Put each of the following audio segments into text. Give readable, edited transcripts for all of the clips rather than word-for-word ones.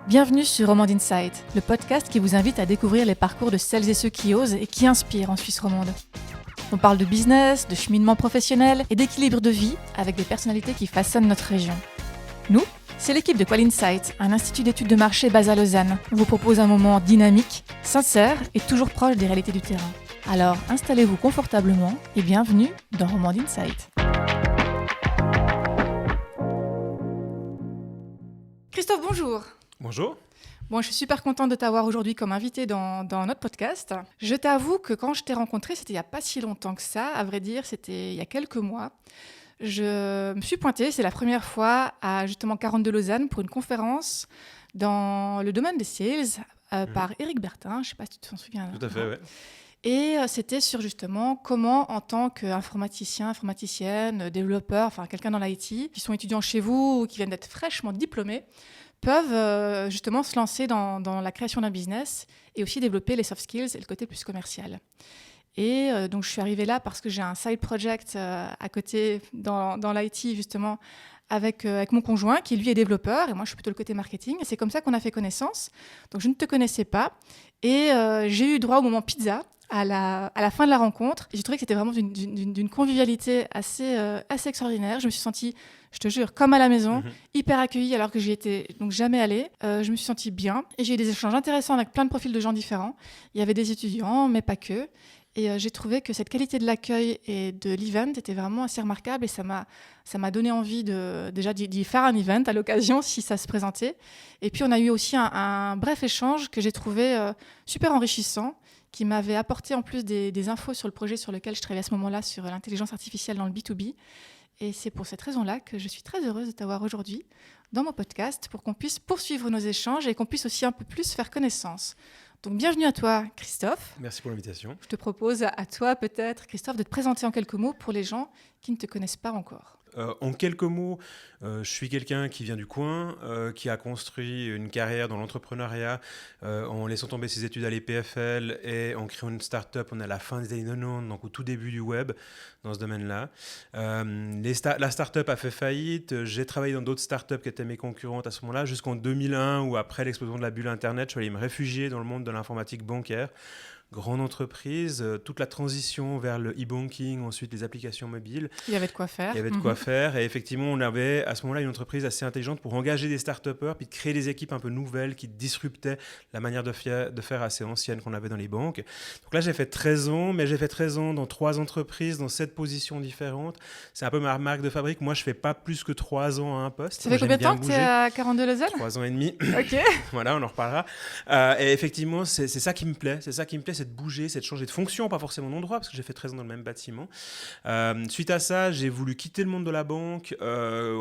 Bienvenue sur Romande Insight, le podcast qui vous invite à découvrir les parcours de celles et ceux qui osent et qui inspirent en Suisse romande. On parle de business, de cheminement professionnel et d'équilibre de vie avec des personnalités qui façonnent notre région. Nous, c'est l'équipe de Qual Insight, un institut d'études de marché basé à Lausanne. On vous propose un moment dynamique, sincère et toujours proche des réalités du terrain. Alors installez-vous confortablement et bienvenue dans Romande Insight. Christophe, bonjour. Bonjour. Bon, je suis super contente de t'avoir aujourd'hui comme invité dans notre podcast. Je t'avoue que quand je t'ai rencontré, c'était il n'y a pas si longtemps que ça. À vrai dire, c'était il y a quelques mois. Je me suis pointée, c'est la première fois, à justement 42 Lausanne pour une conférence dans le domaine des sales par Éric Bertin. Je ne sais pas si tu t'en souviens. Tout à fait, oui. Et c'était sur justement comment, en tant qu'informaticien, informaticienne, développeur, enfin quelqu'un dans l'IT, qui sont étudiants chez vous ou qui viennent d'être fraîchement diplômés, peuvent justement se lancer dans la création d'un business et aussi développer les soft skills et le côté plus commercial. Et donc, je suis arrivée là parce que j'ai un side project à côté dans l'IT, justement, avec mon conjoint, qui lui est développeur, et moi, je suis plutôt le côté marketing. Et c'est comme ça qu'on a fait connaissance. Donc, je ne te connaissais pas. Et j'ai eu droit au moment pizza à la fin de la rencontre. Et j'ai trouvé que c'était vraiment d'une convivialité assez extraordinaire. Je me suis sentie, je te jure, comme à la maison, hyper accueillie alors que j'y étais donc jamais allée. Je me suis sentie bien. Et j'ai eu des échanges intéressants avec plein de profils de gens différents. Il y avait des étudiants, mais pas que. Et j'ai trouvé que cette qualité de l'accueil et de l'event était vraiment assez remarquable et ça m'a donné envie déjà d'y faire un event à l'occasion si ça se présentait. Et puis on a eu aussi un bref échange que j'ai trouvé super enrichissant, qui m'avait apporté en plus des infos sur le projet sur lequel je travaillais à ce moment-là, sur l'intelligence artificielle dans le B2B. Et c'est pour cette raison-là que je suis très heureuse de t'avoir aujourd'hui dans mon podcast pour qu'on puisse poursuivre nos échanges et qu'on puisse aussi un peu plus faire connaissance. Donc, bienvenue à toi, Christophe. Merci pour l'invitation. Je te propose à toi, peut-être, Christophe, de te présenter en quelques mots pour les gens qui ne te connaissent pas encore. En quelques mots, je suis quelqu'un qui vient du coin, qui a construit une carrière dans l'entrepreneuriat en laissant tomber ses études à l'EPFL et en créant une start-up. On est à la fin des années 90, donc au tout début du web, dans ce domaine-là. La start-up a fait faillite. J'ai travaillé dans d'autres start-up qui étaient mes concurrentes à ce moment-là, jusqu'en 2001, où après l'explosion de la bulle Internet, je suis allé me réfugier dans le monde de l'informatique bancaire. Grande entreprise, toute la transition vers le e-banking, ensuite les applications mobiles. Il y avait de quoi faire. Il y avait de quoi faire. Et effectivement, on avait à ce moment-là une entreprise assez intelligente pour engager des start-upers, puis de créer des équipes un peu nouvelles qui disruptaient la manière de faire assez ancienne qu'on avait dans les banques. Donc là, j'ai fait 13 ans, mais j'ai fait 13 ans dans 3 entreprises, dans 7 positions différentes. C'est un peu ma marque de fabrique. Moi, je ne fais pas plus que 3 ans à un poste. Ça fait combien de temps que tu es à 42 Lausanne ? 3 ans et demi. Ok. Voilà, on en reparlera. Et effectivement, c'est ça qui me plaît. C'est ça qui me plaît, c'est de bouger, c'est de changer de fonction, pas forcément d'endroit, parce que j'ai fait 13 ans dans le même bâtiment. Suite à ça, j'ai voulu quitter le monde de la banque.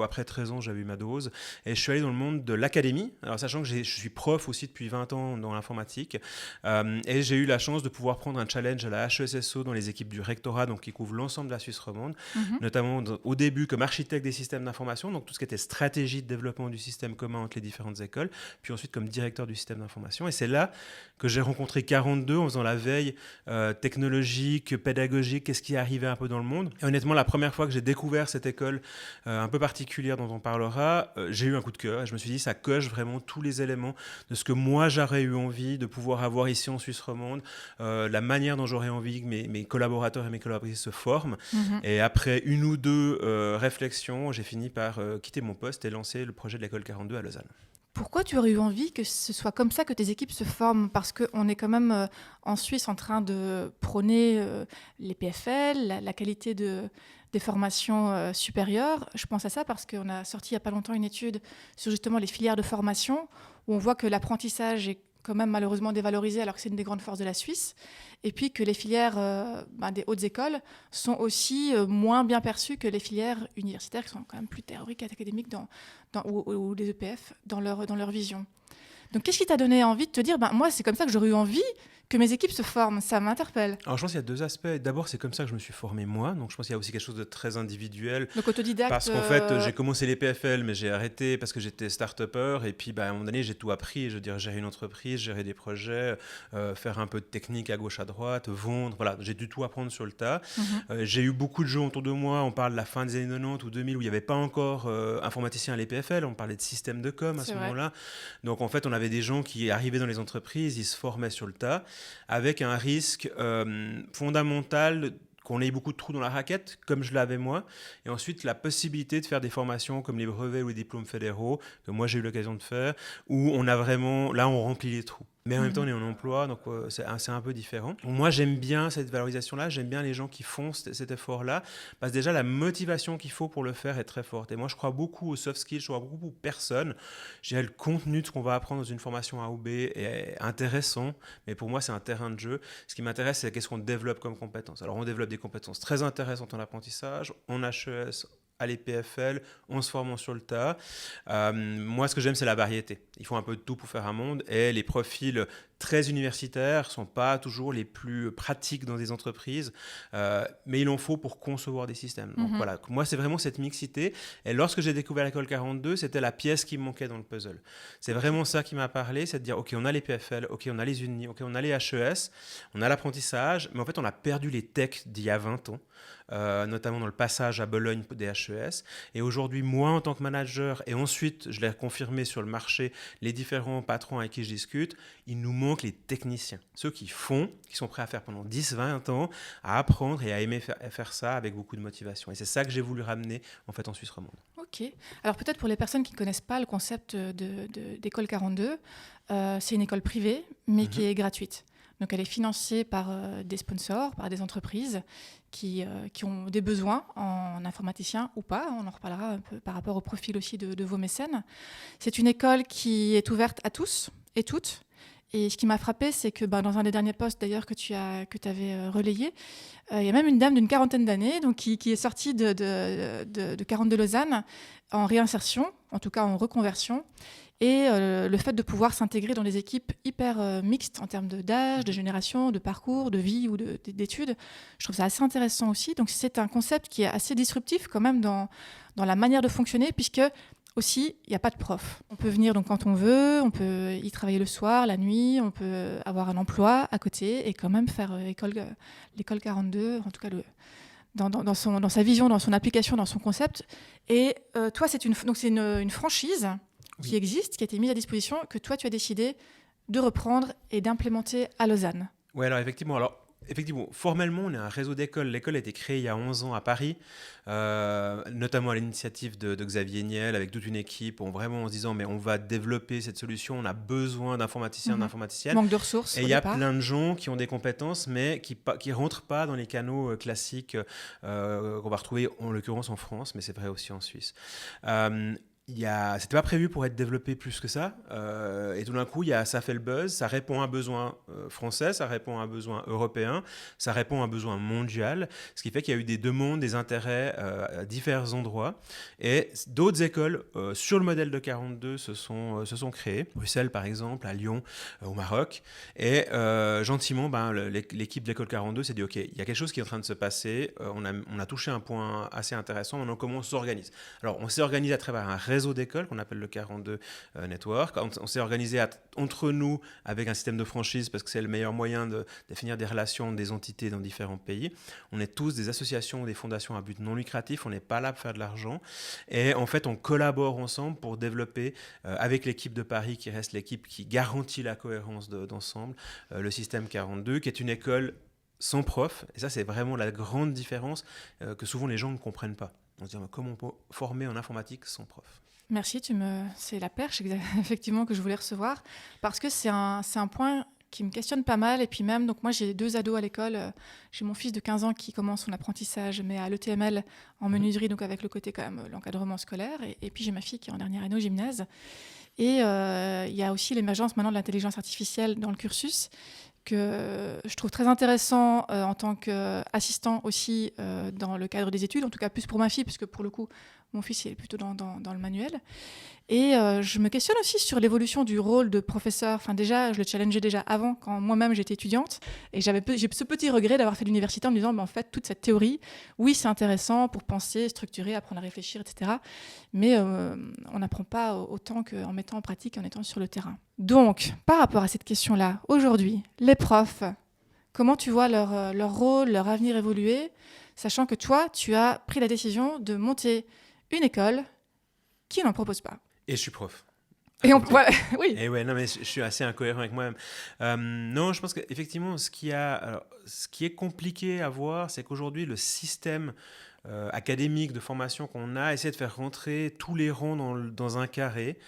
Après 13 ans, j'avais eu ma dose. Et je suis allé dans le monde de l'académie. Alors, sachant que je suis prof aussi depuis 20 ans dans l'informatique. Et j'ai eu la chance de pouvoir prendre un challenge à la HESSO dans les équipes du rectorat, donc qui couvre l'ensemble de la Suisse romande, notamment au début comme architecte des systèmes d'information, donc tout ce qui était stratégie de développement du système commun entre les différentes écoles, puis ensuite comme directeur du système d'information. Et c'est là que j'ai rencontré 42 en faisant la veille technologique, pédagogique, qu'est-ce qui arrivait un peu dans le monde. Et honnêtement, la première fois que j'ai découvert cette école un peu particulière dont on parlera, j'ai eu un coup de cœur et je me suis dit ça coche vraiment tous les éléments de ce que moi j'aurais eu envie de pouvoir avoir ici en Suisse romande, la manière dont j'aurais envie que mes collaborateurs et mes collaboratrices se forment. Et après une ou deux réflexions, j'ai fini par quitter mon poste et lancer le projet de l'école 42 à Lausanne. Pourquoi tu aurais eu envie que ce soit comme ça que tes équipes se forment ? Parce qu'on est quand même en Suisse en train de prôner les PFL, la qualité des formations supérieures. Je pense à ça parce qu'on a sorti il n'y a pas longtemps une étude sur justement les filières de formation où on voit que l'apprentissage est quand même malheureusement dévalorisé alors que c'est une des grandes forces de la Suisse. Et puis que les filières des hautes écoles sont aussi moins bien perçues que les filières universitaires qui sont quand même plus théoriques et académiques ou les EPF dans leur vision. Donc qu'est-ce qui t'a donné envie de te dire moi c'est comme ça que j'aurais eu envie que mes équipes se forment. Ça m'interpelle. Alors, je pense qu'il y a 2 aspects. D'abord, c'est comme ça que je me suis formé moi. Donc, je pense qu'il y a aussi quelque chose de très individuel. Donc autodidacte. Parce qu'en fait, j'ai commencé les PFL, mais j'ai arrêté parce que j'étais start-upper. Et puis, à un moment donné, j'ai tout appris. Je veux dire, gérer une entreprise, gérer des projets, faire un peu de technique à gauche, à droite, vendre. Voilà, j'ai dû tout apprendre sur le tas. J'ai eu beaucoup de gens autour de moi. On parle de la fin des années 90 ou 2000 où il n'y avait pas encore informaticien à l'EPFL. On parlait de système de com à ce moment-là. Donc, en fait, on avait des gens qui arrivaient dans les entreprises, ils se formaient sur le tas avec un risque fondamental qu'on ait beaucoup de trous dans la raquette, comme je l'avais moi, et ensuite la possibilité de faire des formations comme les brevets ou les diplômes fédéraux, que moi j'ai eu l'occasion de faire, où on a vraiment, là on remplit les trous. Mais en même temps, on est en emploi, donc c'est un peu différent. Moi, j'aime bien cette valorisation-là, j'aime bien les gens qui font cet effort-là, parce que déjà, la motivation qu'il faut pour le faire est très forte. Et moi, je crois beaucoup aux soft skills, je crois beaucoup aux personnes. Je dirais, le contenu de ce qu'on va apprendre dans une formation A ou B est intéressant, mais pour moi, c'est un terrain de jeu. Ce qui m'intéresse, c'est qu'est-ce qu'on développe comme compétences. Alors, on développe des compétences très intéressantes en apprentissage, en HES, à l'EPFL, on se forme sur le tas. Moi, ce que j'aime, c'est la variété. Il faut un peu de tout pour faire un monde. Et les profils très universitaires ne sont pas toujours les plus pratiques dans des entreprises, mais il en faut pour concevoir des systèmes. Donc voilà, moi, c'est vraiment cette mixité. Et lorsque j'ai découvert l'école 42, c'était la pièce qui me manquait dans le puzzle. C'est vraiment ça qui m'a parlé, c'est de dire, OK, on a les PFL, OK, on a les unis, OK, on a les HES, on a l'apprentissage, mais en fait, on a perdu les techs d'il y a 20 ans. Notamment dans le passage à Bologne des HES. Et aujourd'hui, moi, en tant que manager, et ensuite, je l'ai confirmé sur le marché, les différents patrons avec qui je discute, il nous manque les techniciens. Ceux qui font, qui sont prêts à faire pendant 10-20 ans, à apprendre et à aimer faire ça avec beaucoup de motivation. Et c'est ça que j'ai voulu ramener, en fait, en Suisse romande. Ok. Alors peut-être pour les personnes qui ne connaissent pas le concept d'école 42, c'est une école privée, mais qui est gratuite. Donc elle est financée par des sponsors, par des entreprises qui ont des besoins en informaticiens ou pas. On en reparlera un peu par rapport au profil aussi de vos mécènes. C'est une école qui est ouverte à tous et toutes. Et ce qui m'a frappée, c'est que dans un des derniers posts d'ailleurs que tu avais relayé, il y a même une dame d'une 40aine d'années donc, qui est sortie de 42 Lausanne en réinsertion, en tout cas en reconversion. Et le fait de pouvoir s'intégrer dans des équipes hyper mixtes en termes d'âge, de génération, de parcours, de vie ou d'études, je trouve ça assez intéressant aussi. Donc c'est un concept qui est assez disruptif quand même dans la manière de fonctionner, puisque aussi, il n'y a pas de prof. On peut venir donc quand on veut, on peut y travailler le soir, la nuit, on peut avoir un emploi à côté et quand même faire l'école 42, en tout cas dans sa vision, dans son application, dans son concept. Et toi, c'est une franchise qui existe, qui a été mise à disposition, que toi, tu as décidé de reprendre et d'implémenter à Lausanne. Oui, alors effectivement, formellement, on est un réseau d'écoles. L'école a été créée il y a 11 ans à Paris, notamment à l'initiative de Xavier Niel, avec toute une équipe, vraiment en se disant, mais on va développer cette solution, on a besoin d'informaticiens, d'informaticiennes. Manque de ressources. Et il y a plein de gens qui ont des compétences, mais qui ne rentrent pas dans les canaux classiques qu'on va retrouver, en l'occurrence en France, mais c'est vrai aussi en Suisse. C'était pas prévu pour être développé plus que ça, et tout d'un coup ça fait le buzz, ça répond à un besoin français, ça répond à un besoin européen, ça répond à un besoin mondial, ce qui fait qu'il y a eu des demandes, des intérêts à divers endroits, et d'autres écoles sur le modèle de 42 se sont créées, Bruxelles par exemple, à Lyon, au Maroc, et gentiment l'équipe de l'école 42 s'est dit ok, il y a quelque chose qui est en train de se passer, on a touché un point assez intéressant, maintenant comment on s'organise. Alors on s'est organisé à travers un réseau d'écoles qu'on appelle le 42 Network. On s'est organisé entre nous avec un système de franchise parce que c'est le meilleur moyen de définir des relations des entités dans différents pays. On est tous des associations, des fondations à but non lucratif. On n'est pas là pour faire de l'argent. Et en fait, on collabore ensemble pour développer avec l'équipe de Paris qui reste l'équipe qui garantit la cohérence d'ensemble, le système 42 qui est une école sans prof. Et ça, c'est vraiment la grande différence que souvent les gens ne comprennent pas. On se dit comment on peut former en informatique sans prof. Merci, c'est la perche effectivement que je voulais recevoir parce que c'est un point qui me questionne pas mal. Et puis même, donc moi j'ai 2 ados à l'école. J'ai mon fils de 15 ans qui commence son apprentissage, mais à l'ETML en menuiserie, donc avec le côté quand même l'encadrement scolaire. Et puis j'ai ma fille qui est en dernière année au gymnase. Et il y a aussi l'émergence maintenant de l'intelligence artificielle dans le cursus, que je trouve très intéressant en tant qu'assistant aussi dans le cadre des études, en tout cas plus pour ma fille, puisque pour le coup, Mon fils il est plutôt dans le manuel. Et je me questionne aussi sur l'évolution du rôle de professeur. Enfin, déjà, je le challengeais déjà avant, quand moi-même j'étais étudiante. Et j'ai ce petit regret d'avoir fait l'université en me disant, en fait, toute cette théorie, oui, c'est intéressant pour penser, structurer, apprendre à réfléchir, etc. Mais on n'apprend pas autant qu'en mettant en pratique, en étant sur le terrain. Donc, par rapport à cette question-là, aujourd'hui, les profs, comment tu vois leur rôle, leur avenir évoluer, sachant que toi, tu as pris la décision de monter une école qui n'en propose pas. Et je suis prof. Et voilà, oui. Et ouais, non, mais je suis assez incohérent avec moi-même. Non, je pense qu'effectivement, ce qui est compliqué à voir, c'est qu'aujourd'hui, le système académique de formation qu'on a essaie de faire rentrer tous les ronds dans un carré,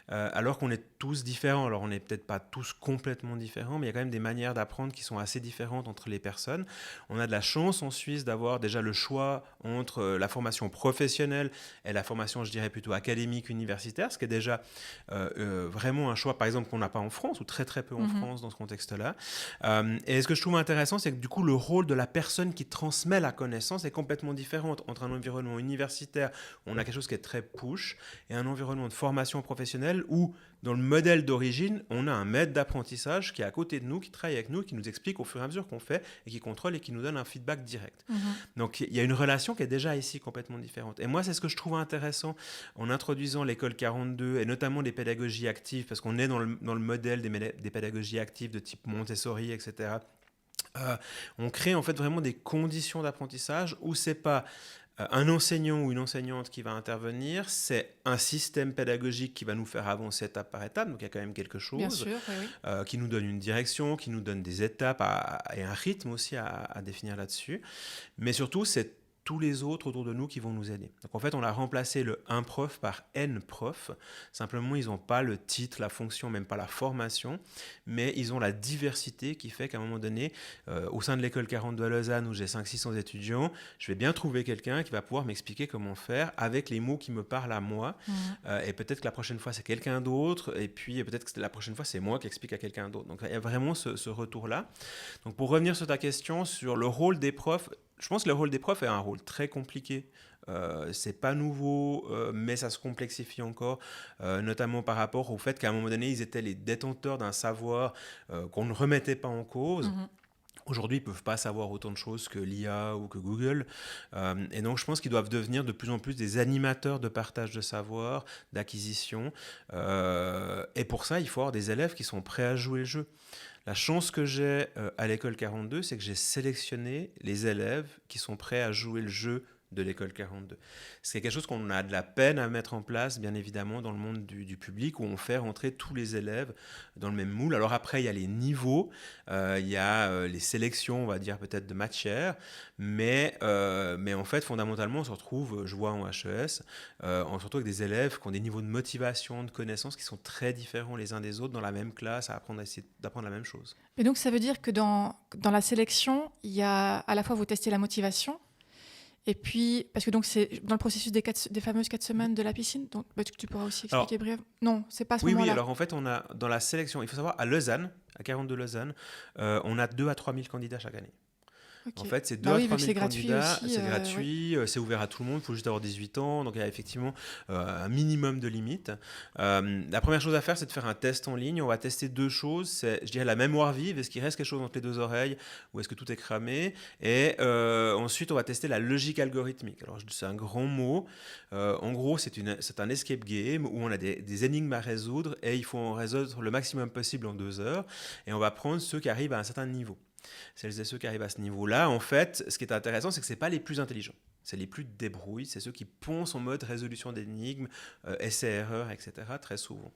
alors qu'on est tous différents. Alors, on n'est peut-être pas tous complètement différents, mais il y a quand même des manières d'apprendre qui sont assez différentes entre les personnes. On a de la chance en Suisse d'avoir déjà le choix entre la formation professionnelle et la formation, je dirais, plutôt académique, universitaire, ce qui est déjà vraiment un choix, par exemple, qu'on n'a pas en France, ou très très peu en France dans ce contexte-là. Et ce que je trouve intéressant, c'est que du coup, le rôle de la personne qui transmet la connaissance est complètement différent entre un environnement universitaire où on a quelque chose qui est très push et un environnement de formation professionnelle où, dans le modèle d'origine, on a un maître d'apprentissage qui est à côté de nous, qui travaille avec nous, qui nous explique au fur et à mesure qu'on fait et qui contrôle et qui nous donne un feedback direct. Donc, il y a une relation qui est déjà ici complètement différente. Et moi, c'est ce que je trouve intéressant en introduisant l'école 42 et notamment les pédagogies actives, parce qu'on est dans le modèle des pédagogies actives de type Montessori, etc. On crée en fait vraiment des conditions d'apprentissage où c'est pas un enseignant ou une enseignante qui va intervenir, c'est un système pédagogique qui va nous faire avancer étape par étape, donc il y a quand même quelque chose. Bien sûr, oui. Qui nous donne une direction, qui nous donne des étapes et un rythme aussi à définir là-dessus. Mais surtout, c'est tous les autres autour de nous qui vont nous aider. Donc en fait, on a remplacé le un prof par N profs. Simplement, ils n'ont pas le titre, la fonction, même pas la formation, mais ils ont la diversité qui fait qu'à un moment donné, au sein de l'école 42 à Lausanne, où j'ai 500-600 étudiants, je vais bien trouver quelqu'un qui va pouvoir m'expliquer comment faire avec les mots qui me parlent à moi. Et peut-être que la prochaine fois, c'est quelqu'un d'autre, et puis peut-être que la prochaine fois, c'est moi qui explique à quelqu'un d'autre. Donc il y a vraiment ce retour-là. Donc pour revenir sur ta question, sur le rôle des profs, je pense que le rôle des profs est un rôle très compliqué. C'est pas nouveau, mais ça se complexifie encore, notamment par rapport au fait qu'à un moment donné, ils étaient les détenteurs d'un savoir qu'on ne remettait pas en cause. Aujourd'hui, ils ne peuvent pas savoir autant de choses que l'IA ou que Google. Et donc, je pense qu'ils doivent devenir de plus en plus des animateurs de partage de savoir, d'acquisition. Et pour ça, il faut avoir des élèves qui sont prêts à jouer le jeu. La chance que j'ai à l'école 42, c'est que j'ai sélectionné les élèves qui sont prêts à jouer le jeu de l'école 42. C'est quelque chose qu'on a de la peine à mettre en place, bien évidemment, dans le monde du public, où on fait rentrer tous les élèves dans le même moule. Alors après, il y a les niveaux, il y a les sélections, on va dire peut-être de matières, mais en fait, fondamentalement, on se retrouve, je vois en HES, on se retrouve avec des élèves qui ont des niveaux de motivation, de connaissances qui sont très différents les uns des autres dans la même classe, à essayer d'apprendre la même chose. Et donc, ça veut dire que dans la sélection, il y a à la fois vous testez la motivation. Et puis, parce que donc c'est dans le processus des fameuses 4 semaines de la piscine, donc tu pourras aussi expliquer brièvement. Non, c'est pas à ce moment-là. Oui, alors en fait, on a dans la sélection, il faut savoir, à Lausanne, à 42 Lausanne, on a 2 à 3 000 candidats chaque année. Okay. En fait, c'est 2 à 3 000 candidats, c'est gratuit, c'est ouvert à tout le monde, il faut juste avoir 18 ans, donc il y a effectivement un minimum de limites. La première chose à faire, c'est de faire un test en ligne. On va tester 2 choses, c'est, je dirais, la mémoire vive, est-ce qu'il reste quelque chose entre les 2 oreilles, ou est-ce que tout est cramé, et ensuite, on va tester la logique algorithmique. Alors, c'est un grand mot. En gros, c'est un escape game où on a des énigmes à résoudre, et il faut en résoudre le maximum possible en 2 heures, et on va prendre ceux qui arrivent à un certain niveau. Celles et ceux qui arrivent à ce niveau-là, en fait, ce qui est intéressant, c'est que ce n'est pas les plus intelligents. C'est les plus débrouilles, c'est ceux qui poncent en mode résolution d'énigmes, essais-erreurs, etc., très souvent.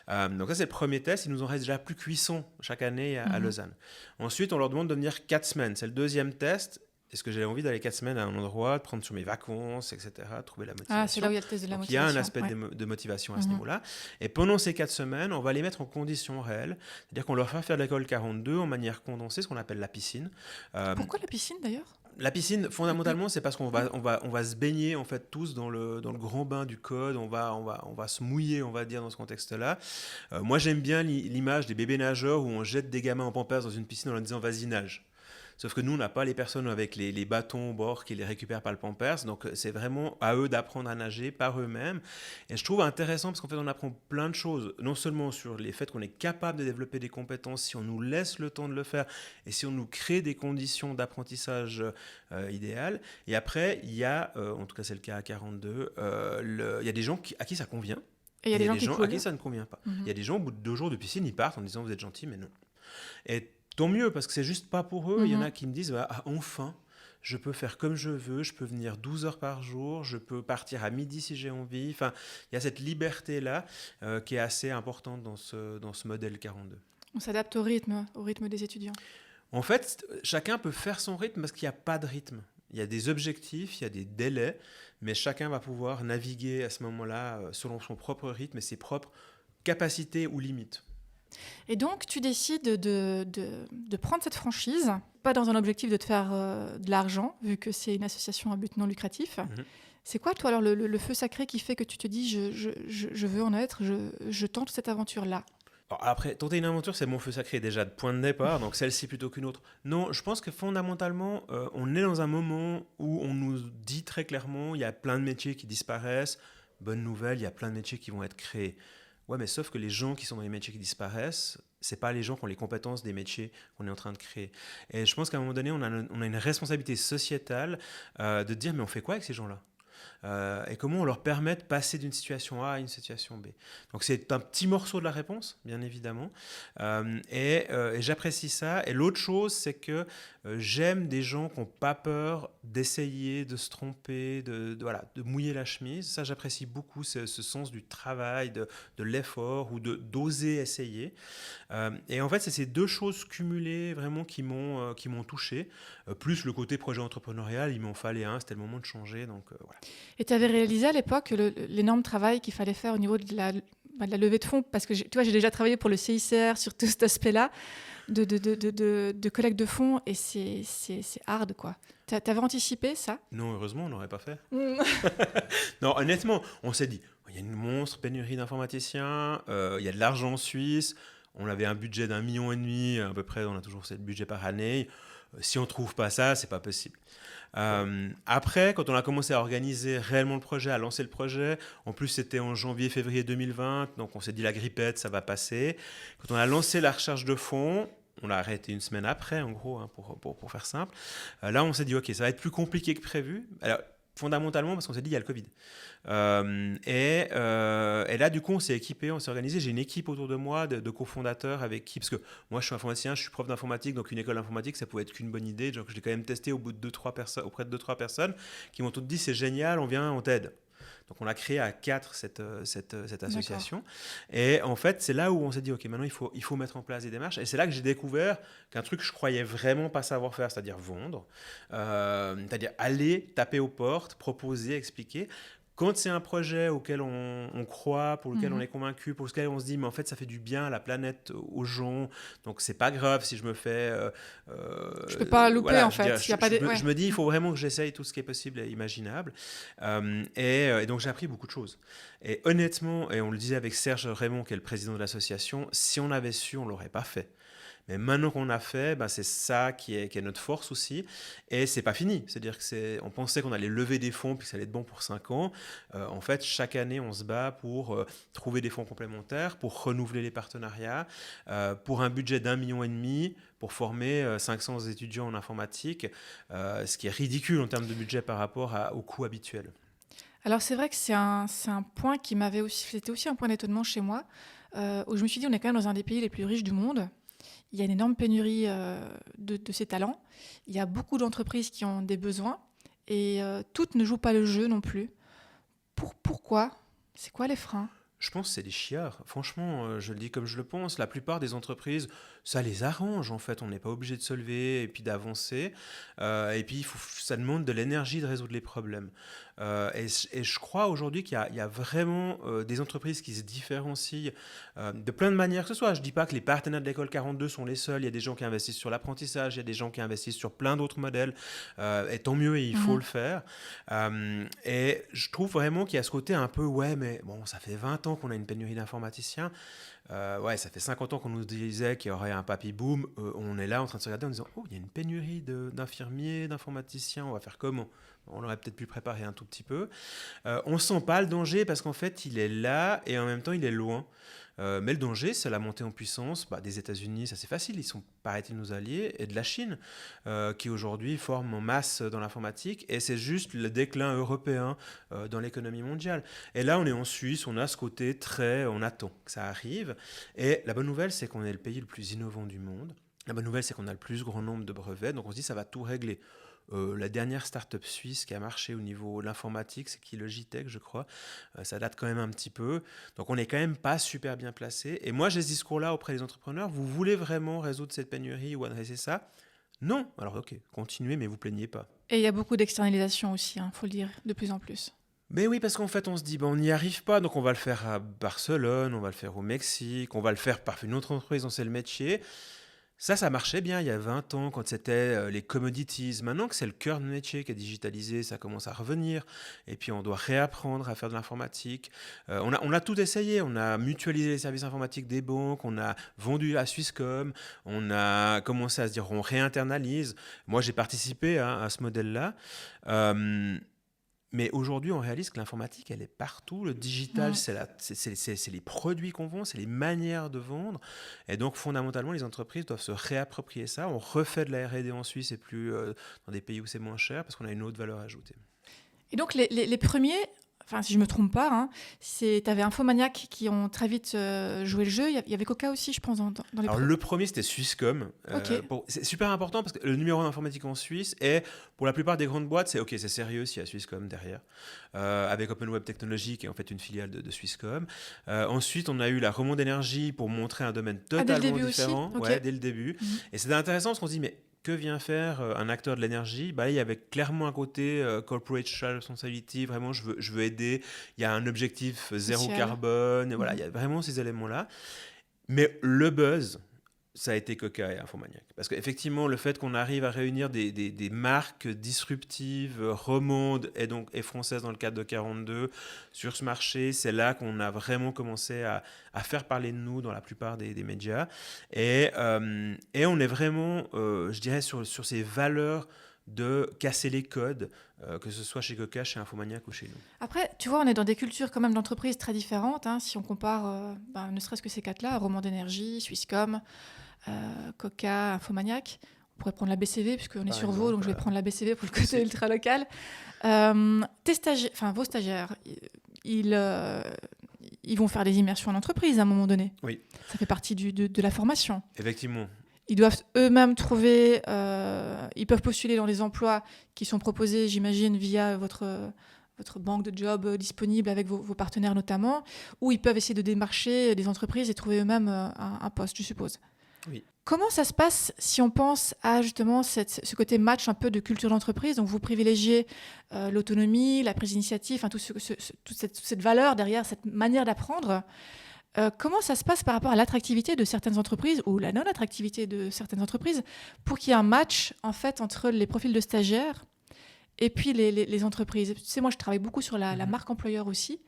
Donc ça, c'est le premier test. Il nous en reste déjà plus que 800 chaque année à Lausanne. Ensuite, on leur demande de venir 4 semaines. C'est le deuxième test. Est-ce que j'ai envie d'aller 4 semaines à un endroit, de prendre sur mes vacances, etc., trouver la motivation. Ah, c'est là où il y a le test de la motivation. Il y a un aspect de motivation à ce niveau-là. Et pendant ces 4 semaines, on va les mettre en conditions réelles. C'est-à-dire qu'on leur fait faire de l'école 42 en manière condensée, ce qu'on appelle la piscine. Pourquoi la piscine, d'ailleurs ? La piscine, fondamentalement, c'est parce qu'on va se baigner en fait tous dans le grand bain du code. On va se mouiller, on va dire, dans ce contexte-là. Moi, j'aime bien l'image des bébés nageurs où on jette des gamins en pampers dans une piscine en leur disant « vas-y, nage ». Sauf que nous, on n'a pas les personnes avec les bâtons au bord qui les récupèrent par le Pampers. Donc, c'est vraiment à eux d'apprendre à nager par eux-mêmes. Et je trouve intéressant parce qu'en fait, on apprend plein de choses. Non seulement sur les faits qu'on est capable de développer des compétences si on nous laisse le temps de le faire et si on nous crée des conditions d'apprentissage idéales. Et après, il y a, en tout cas c'est le cas à 42, il y a des gens à qui ça convient. Et il y a des gens qui à qui ça ne convient pas. Il y a des gens, au bout de 2 jours de piscine, ils partent en disant vous êtes gentils, mais non. Et tant mieux, parce que c'est juste pas pour eux. Il y en a qui me disent enfin, je peux faire comme je veux, je peux venir 12 heures par jour, je peux partir à midi si j'ai envie. Enfin, il y a cette liberté-là qui est assez importante dans ce modèle 42. On s'adapte au rythme des étudiants. En fait, chacun peut faire son rythme parce qu'il n'y a pas de rythme. Il y a des objectifs, il y a des délais, mais chacun va pouvoir naviguer à ce moment-là selon son propre rythme et ses propres capacités ou limites. Et donc, tu décides de prendre cette franchise, pas dans un objectif de te faire de l'argent, vu que c'est une association à but non lucratif. C'est quoi, toi, alors, le feu sacré qui fait que tu te dis je veux en être, je tente cette aventure-là? Alors après, tenter une aventure, c'est mon feu sacré déjà de point de départ, donc celle-ci plutôt qu'une autre. Non, je pense que fondamentalement, on est dans un moment où on nous dit très clairement, il y a plein de métiers qui disparaissent. Bonne nouvelle, il y a plein de métiers qui vont être créés. Ouais, mais sauf que les gens qui sont dans les métiers qui disparaissent, c'est pas les gens qui ont les compétences des métiers qu'on est en train de créer. Et je pense qu'à un moment donné, on a une responsabilité sociétale de dire, mais on fait quoi avec ces gens-là ? Et comment on leur permet de passer d'une situation A à une situation B. Donc c'est un petit morceau de la réponse, bien évidemment, et j'apprécie ça. Et l'autre chose, c'est que j'aime des gens qui n'ont pas peur d'essayer, de se tromper, de mouiller la chemise. Ça, j'apprécie beaucoup ce sens du travail, de l'effort ou d'oser essayer. Et en fait, c'est ces deux choses cumulées vraiment qui m'ont touché. Plus le côté projet entrepreneurial, il m'en fallait un, c'était le moment de changer. Donc voilà. Et tu avais réalisé à l'époque l'énorme travail qu'il fallait faire au niveau de la levée de fonds, parce que tu vois, j'ai déjà travaillé pour le CICR sur tout cet aspect-là de collecte de fonds, et c'est hard, quoi. T'avais anticipé ça? Non, heureusement, on n'aurait pas fait. Non, honnêtement, on s'est dit, il y a une monstre pénurie d'informaticiens, il y a de l'argent en Suisse, on avait un budget d'1,5 million, à peu près, on a toujours ce budget par année. Si on ne trouve pas ça, c'est pas possible. Après, quand on a commencé à organiser réellement le projet, à lancer le projet, en plus c'était en janvier-février 2020, donc on s'est dit la grippette, ça va passer. Quand on a lancé la recherche de fonds, on l'a arrêté une semaine après, en gros, hein, pour faire simple. Là, on s'est dit, OK, ça va être plus compliqué que prévu. Alors, fondamentalement, parce qu'on s'est dit, il y a le Covid. Et là, du coup, on s'est équipé, on s'est organisé. J'ai une équipe autour de moi de cofondateurs avec qui, parce que moi, je suis informaticien, je suis prof d'informatique, donc une école d'informatique, ça pouvait être qu'une bonne idée. Donc, je l'ai quand même testé auprès de 2-3 personnes qui m'ont toutes dit, c'est génial, on vient, on t'aide. Donc, on a créé à 4 cette association. D'accord. Et en fait, c'est là où on s'est dit, OK, maintenant, il faut mettre en place des démarches. Et c'est là que j'ai découvert qu'un truc que je croyais vraiment pas savoir faire, c'est-à-dire vendre, c'est-à-dire aller taper aux portes, proposer, expliquer. Quand c'est un projet auquel on croit, pour lequel on est convaincu, pour lequel on se dit, mais en fait, ça fait du bien à la planète, aux gens, donc c'est pas grave si je me fais... je peux pas louper, en fait. Je me dis, il faut vraiment que j'essaye tout ce qui est possible et imaginable. Et donc, j'ai appris beaucoup de choses. Et honnêtement, et on le disait avec Serge Raymond, qui est le président de l'association, si on avait su, on l'aurait pas fait. Mais maintenant qu'on a fait, c'est ça qui est notre force aussi. Et c'est pas fini. C'est-à-dire on pensait qu'on allait lever des fonds puis que ça allait être bon pour 5 ans. En fait, chaque année, on se bat pour trouver des fonds complémentaires, pour renouveler les partenariats, pour un budget d'1,5 million, pour former 500 étudiants en informatique, ce qui est ridicule en termes de budget par rapport au coût habituel. Alors, c'est vrai que c'est un point qui m'avait aussi... C'était aussi un point d'étonnement chez moi, où je me suis dit, on est quand même dans un des pays les plus riches du monde. Il y a une énorme pénurie de ces talents. Il y a beaucoup d'entreprises qui ont des besoins et toutes ne jouent pas le jeu non plus. Pourquoi ? C'est quoi les freins ? Je pense que c'est des chiards. Franchement, je le dis comme je le pense. La plupart des entreprises, ça les arrange en fait. On n'est pas obligé de se lever et puis d'avancer. Et puis, ça demande de l'énergie de résoudre les problèmes. Et je crois aujourd'hui qu'il y a vraiment des entreprises qui se différencient de plein de manières que ce soit. Je ne dis pas que les partenaires de l'école 42 sont les seuls. Il y a des gens qui investissent sur l'apprentissage, il y a des gens qui investissent sur plein d'autres modèles. Et tant mieux, et il faut le faire. Et je trouve vraiment qu'il y a ce côté un peu, ouais, mais bon, ça fait 20 ans ans qu'on a une pénurie d'informaticiens. Ouais, ça fait 50 ans qu'on nous disait qu'il y aurait un papy boom. On est là en train de se regarder en disant, oh, il y a une pénurie d'infirmiers, d'informaticiens, on va faire comment? On aurait peut-être pu préparer un tout petit peu. On ne sent pas le danger parce qu'en fait, il est là et en même temps, il est loin. Mais le danger, c'est la montée en puissance des États-Unis, ça c'est facile, ils sont, paraît-il, nos alliés, et de la Chine, qui aujourd'hui forment en masse dans l'informatique, et c'est juste le déclin européen dans l'économie mondiale. Et là, on est en Suisse, on a ce côté on attend que ça arrive, et la bonne nouvelle, c'est qu'on est le pays le plus innovant du monde. La bonne nouvelle, c'est qu'on a le plus grand nombre de brevets, donc on se dit ça va tout régler. La dernière start-up suisse qui a marché au niveau de l'informatique, c'est qui, Logitech, je crois. Ça date quand même un petit peu. Donc, on n'est quand même pas super bien placé. Et moi, j'ai ce discours-là auprès des entrepreneurs. Vous voulez vraiment résoudre cette pénurie ou adresser ça? Non. Alors, ok, continuez, mais vous plaignez pas. Et il y a beaucoup d'externalisation aussi, faut le dire, de plus en plus. Mais oui, parce qu'en fait, on se dit, on n'y arrive pas, donc on va le faire à Barcelone, on va le faire au Mexique, on va le faire par une autre entreprise dont c'est le métier. Ça marchait bien il y a 20 ans quand c'était les commodities. Maintenant que c'est le cœur de métier qui est digitalisé, ça commence à revenir. Et puis on doit réapprendre à faire de l'informatique. On a tout essayé. On a mutualisé les services informatiques des banques. On a vendu à Swisscom. On a commencé à se dire on réinternalise. Moi j'ai participé à ce modèle-là. Mais aujourd'hui, on réalise que l'informatique, elle est partout. Le digital, c'est les produits qu'on vend, c'est les manières de vendre. Et donc, fondamentalement, les entreprises doivent se réapproprier ça. On refait de la R&D en Suisse et plus dans des pays où c'est moins cher parce qu'on a une autre valeur ajoutée. Et donc, les premiers, si je ne me trompe pas, tu avais Infomaniac qui ont très vite joué le jeu. Il y avait Coca aussi, je pense, dans les Alors, le premier, c'était Swisscom. Okay. C'est super important parce que le numéro 1 informatique en Suisse est, pour la plupart des grandes boîtes, c'est sérieux s'il y a Swisscom derrière. Avec Open Web Technology, qui est en fait une filiale de Swisscom. Ensuite, on a eu la Romande Énergie pour montrer un domaine totalement différent. Aussi ouais, dès le début. Mm-hmm. Et c'était intéressant parce qu'on se dit, mais que vient faire un acteur de l'énergie? Il y avait clairement un côté corporate social responsibility, vraiment je veux aider, il y a un objectif zéro carbone, voilà, il y a vraiment ces éléments-là. Mais le buzz, ça a été Coca et Infomaniac. Parce qu'effectivement, le fait qu'on arrive à réunir des marques disruptives, romandes et françaises dans le cadre de 42 sur ce marché, c'est là qu'on a vraiment commencé à faire parler de nous dans la plupart des médias. Et on est vraiment, je dirais, sur ces valeurs de casser les codes, que ce soit chez Coca, chez Infomaniac ou chez nous. Après, tu vois, on est dans des cultures quand même d'entreprises très différentes. Si on compare, ne serait-ce que ces quatre-là, Romande Énergie, Swisscom, Coca, Infomaniac. On pourrait prendre la BCV, puisqu'on est sur Vaud, donc je vais prendre la BCV pour le côté ultra local. Vos stagiaires, ils vont faire des immersions en entreprise à un moment donné. Oui. Ça fait partie de la formation. Effectivement. Ils doivent eux-mêmes trouver, ils peuvent postuler dans les emplois qui sont proposés, j'imagine, via votre banque de jobs disponible avec vos partenaires notamment, ou ils peuvent essayer de démarcher des entreprises et trouver eux-mêmes un poste, je suppose. Oui. Comment ça se passe si on pense à justement ce côté match un peu de culture d'entreprise? Donc vous privilégiez l'autonomie, la prise d'initiative, toute cette valeur derrière, cette manière d'apprendre. Comment ça se passe par rapport à l'attractivité de certaines entreprises ou la non-attractivité de certaines entreprises pour qu'il y ait un match en fait entre les profils de stagiaires et puis les entreprises? Tu sais, moi je travaille beaucoup sur la marque employeur aussi.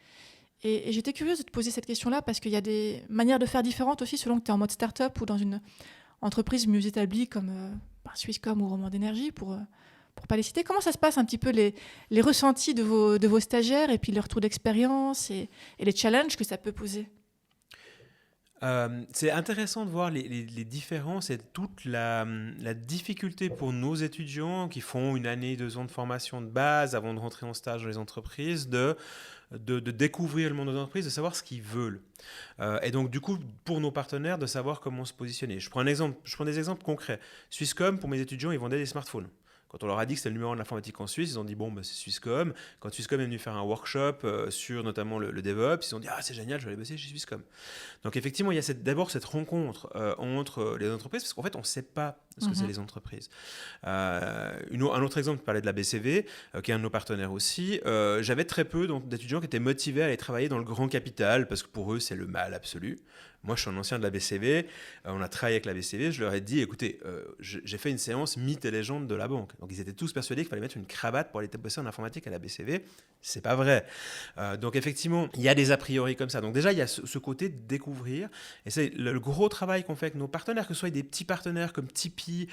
Et j'étais curieuse de te poser cette question-là parce qu'il y a des manières de faire différentes aussi selon que tu es en mode start-up ou dans une entreprise mieux établie comme Swisscom ou Romande Énergie pour pas les citer. Comment ça se passe un petit peu les ressentis de vos stagiaires et puis leur retour d'expérience et les challenges que ça peut poser? C'est intéressant de voir les différences et toute la difficulté pour nos étudiants qui font 1 année, 2 ans de formation de base avant de rentrer en stage dans les entreprises de découvrir le monde des entreprises, de savoir ce qu'ils veulent. Et donc, du coup, pour nos partenaires, de savoir comment se positionner. Je prends des exemples concrets. Swisscom, pour mes étudiants, ils vendaient des smartphones. Quand on leur a dit que c'était le numéro 1 de l'informatique en Suisse, ils ont dit c'est Swisscom. Quand Swisscom est venu faire un workshop sur notamment le DevOps, ils ont dit c'est génial, je vais aller bosser chez Swisscom. Donc effectivement, il y a d'abord cette rencontre entre les entreprises, parce qu'en fait, on ne sait pas ce que c'est les entreprises. Un autre exemple, tu parlais de la BCV, qui est un de nos partenaires aussi. J'avais très peu d'étudiants qui étaient motivés à aller travailler dans le grand capital, parce que pour eux, c'est le mal absolu. Moi, je suis un ancien de la BCV. On a travaillé avec la BCV. Je leur ai dit, écoutez, j'ai fait une séance mythes et légendes de la banque. Donc, ils étaient tous persuadés qu'il fallait mettre une cravate pour aller bosser en informatique à la BCV. C'est pas vrai. Donc, effectivement, il y a des a priori comme ça. Donc, déjà, il y a ce côté de découvrir. Et c'est le gros travail qu'on fait avec nos partenaires, que ce soit des petits partenaires comme Tipeee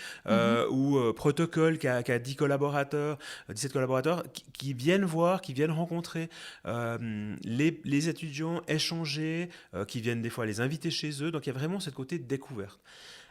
ou Protocol qui a 10 collaborateurs, 17 collaborateurs, qui viennent voir, qui viennent rencontrer les étudiants, échanger, qui viennent des fois les inviter chez eux. Donc, il y a vraiment ce côté de découverte.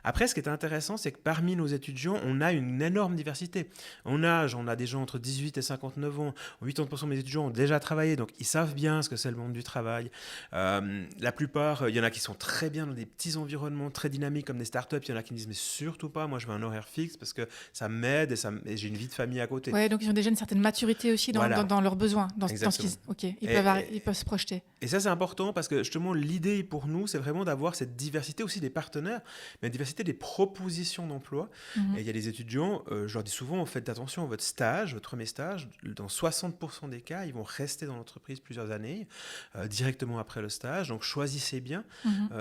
Après, ce qui est intéressant, c'est que parmi nos étudiants, on a une énorme diversité. On a des gens entre 18 et 59 ans. 80% de mes étudiants ont déjà travaillé, donc ils savent bien ce que c'est le monde du travail. La plupart, il y en a qui sont très bien dans des petits environnements très dynamiques comme des startups. Il y en a qui me disent, mais surtout pas, moi je veux un horaire fixe parce que ça m'aide et j'ai une vie de famille à côté. Ouais, donc ils ont déjà une certaine maturité aussi dans leurs besoins. Ils peuvent se projeter. Et ça, c'est important parce que justement, l'idée pour nous, c'est vraiment d'avoir cette diversité aussi des partenaires, mais la diversité des propositions d'emploi. Et il y a des étudiants, je leur dis souvent, faites attention à votre stage, votre premier stage. Dans 60% des cas, ils vont rester dans l'entreprise plusieurs années, directement après le stage. Donc, choisissez bien.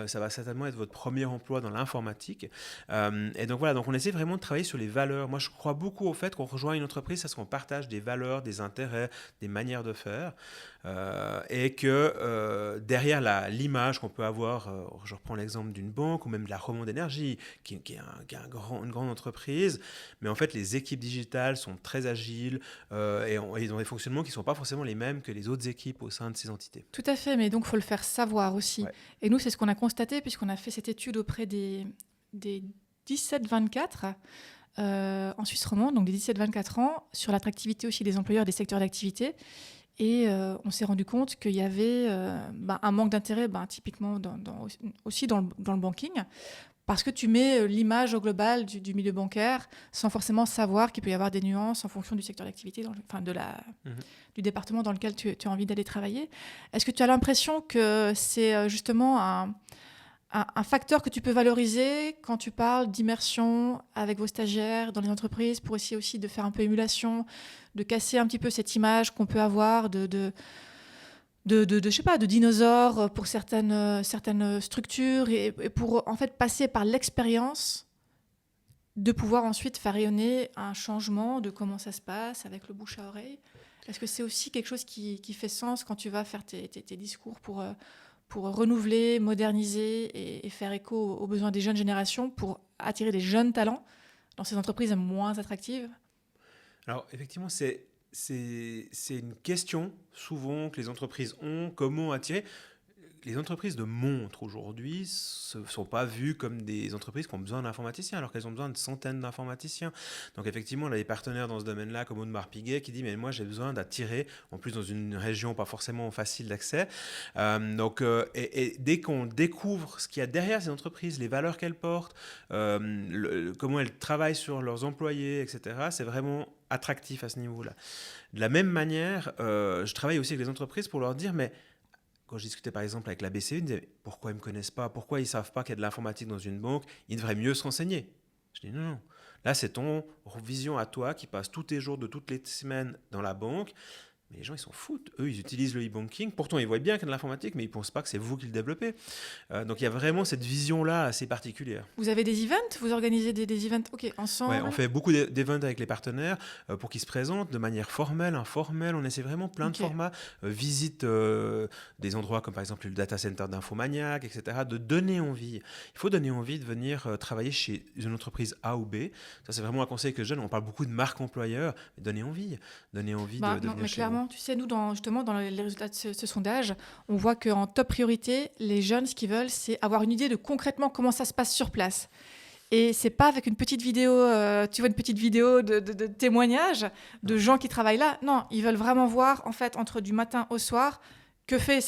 Ça va certainement être votre premier emploi dans l'informatique. Et donc, voilà. Donc, on essaie vraiment de travailler sur les valeurs. Moi, je crois beaucoup au fait qu'on rejoint une entreprise parce qu'on partage des valeurs, des intérêts, des manières de faire. Et que derrière l'image qu'on peut avoir, je reprends l'exemple d'une banque ou même de la Romande Énergie, qui est une grande entreprise, mais en fait les équipes digitales sont très agiles et ils ont des fonctionnements qui ne sont pas forcément les mêmes que les autres équipes au sein de ces entités. Tout à fait, mais donc il faut le faire savoir aussi. Ouais. Et nous, c'est ce qu'on a constaté puisqu'on a fait cette étude auprès des 17-24 en Suisse romande, donc des 17-24 ans, sur l'attractivité aussi des employeurs des secteurs d'activité. Et on s'est rendu compte qu'il y avait un manque d'intérêt, typiquement aussi dans le banking, parce que tu mets l'image au global du milieu bancaire sans forcément savoir qu'il peut y avoir des nuances en fonction du secteur d'activité, du département dans lequel tu as envie d'aller travailler. Est-ce que tu as l'impression que c'est justement un facteur que tu peux valoriser quand tu parles d'immersion avec vos stagiaires dans les entreprises pour essayer aussi de faire un peu émulation, de casser un petit peu cette image qu'on peut avoir de dinosaures pour certaines structures et pour en fait passer par l'expérience de pouvoir ensuite faire rayonner un changement de comment ça se passe avec le bouche à oreille. Est-ce que c'est aussi quelque chose qui fait sens quand tu vas faire tes discours pour renouveler, moderniser et faire écho aux besoins des jeunes générations pour attirer des jeunes talents dans ces entreprises moins attractives ? Alors, effectivement, c'est une question souvent que les entreprises ont. Comment attirer ? Les entreprises de montres aujourd'hui ne sont pas vues comme des entreprises qui ont besoin d'informaticiens, alors qu'elles ont besoin de centaines d'informaticiens. Donc effectivement, on a des partenaires dans ce domaine-là, comme Audemars Piguet, qui dit « mais moi j'ai besoin d'attirer, en plus dans une région pas forcément facile d'accès ». Et dès qu'on découvre ce qu'il y a derrière ces entreprises, les valeurs qu'elles portent, comment elles travaillent sur leurs employés, etc., c'est vraiment attractif à ce niveau-là. De la même manière, je travaille aussi avec les entreprises pour leur dire « mais quand je discutais par exemple avec la BCE, ils me disaient « pourquoi ils ne me connaissent pas ? Pourquoi ils ne savent pas qu'il y a de l'informatique dans une banque ? Ils devraient mieux se renseigner. » Je dis « non. Là, c'est ton vision à toi qui passe tous tes jours de toutes les semaines dans la banque. » Mais les gens, ils s'en foutent. Eux, ils utilisent le e-banking. Pourtant, ils voient bien qu'il y a de l'informatique, mais ils ne pensent pas que c'est vous qui le développez. Donc, il y a vraiment cette vision-là assez particulière. Vous avez des events ? Vous organisez des events ensemble ? Oui, on fait beaucoup d'events avec les partenaires pour qu'ils se présentent de manière formelle, informelle. On essaie vraiment plein de formats. Visite des endroits comme, par exemple, le data center d'Infomaniac, etc. De donner envie. Il faut donner envie de venir travailler chez une entreprise A ou B. Ça, c'est vraiment un conseil que je donne. On parle beaucoup de marque employeur, mais donner envie. Donner envie de venir chez clairement. Tu sais, nous, dans les résultats de ce sondage, on voit qu'en top priorité, les jeunes, ce qu'ils veulent, c'est avoir une idée de concrètement comment ça se passe sur place. Et c'est pas avec une petite vidéo, tu vois, une petite vidéo de témoignages de gens qui travaillent là. Non, ils veulent vraiment voir, en fait, entre du matin au soir, que fait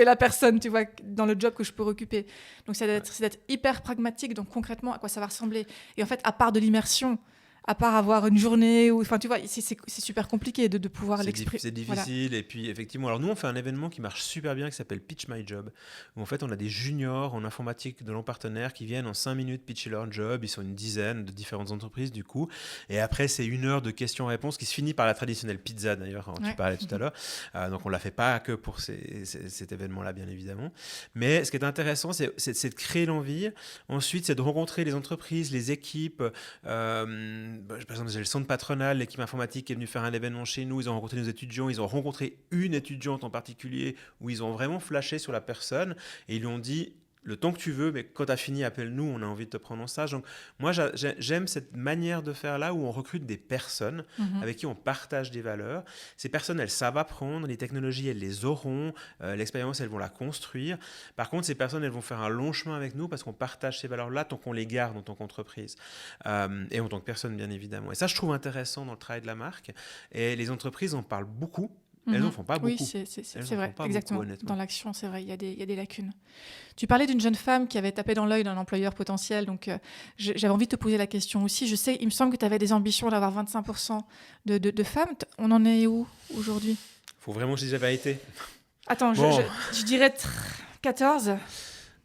la personne, tu vois, dans le job que je peux occuper. Donc, c'est d'être hyper pragmatique, donc concrètement, à quoi ça va ressembler. Et en fait, à part de l'immersion, à part avoir une journée ou, enfin, tu vois, c'est super compliqué de pouvoir l'exprimer. C'est difficile. Et puis, effectivement, alors nous, on fait un événement qui marche super bien qui s'appelle Pitch My Job, où en fait, on a des juniors en informatique de nos partenaires qui viennent en 5 minutes pitcher leur job. Ils sont une dizaine de différentes entreprises, du coup. Et après, c'est 1 heure de questions-réponses qui se finit par la traditionnelle pizza, d'ailleurs, dont tu parlais tout à l'heure. Donc, on ne la fait pas que pour cet événement-là, bien évidemment. Mais ce qui est intéressant, c'est de créer l'envie. Ensuite, c'est de rencontrer les entreprises, les équipes. Par exemple, j'ai le centre patronal, l'équipe informatique qui est venue faire un événement chez nous. Ils ont rencontré nos étudiants. Ils ont rencontré une étudiante en particulier où ils ont vraiment flashé sur la personne et ils lui ont dit le temps que tu veux, mais quand tu as fini, appelle-nous, on a envie de te prendre en stage. Donc, moi, j'aime cette manière de faire là où on recrute des personnes avec qui on partage des valeurs. Ces personnes, elles savent apprendre, les technologies, elles les auront, l'expérience, elles vont la construire. Par contre, ces personnes, elles vont faire un long chemin avec nous parce qu'on partage ces valeurs-là tant qu'on les garde en tant qu'entreprise et en tant que personne, bien évidemment. Et ça, je trouve intéressant dans le travail de la marque. Et les entreprises en parlent beaucoup. Elles n'en font pas beaucoup. Oui, c'est vrai, exactement. Dans l'action, c'est vrai, il y a des lacunes. Tu parlais d'une jeune femme qui avait tapé dans l'œil d'un employeur potentiel, donc j'avais envie de te poser la question aussi. Je sais, il me semble que tu avais des ambitions d'avoir 25% de femmes. On en est où aujourd'hui ? Il faut vraiment que je dise la vérité. Attends, bon. je dirais 14.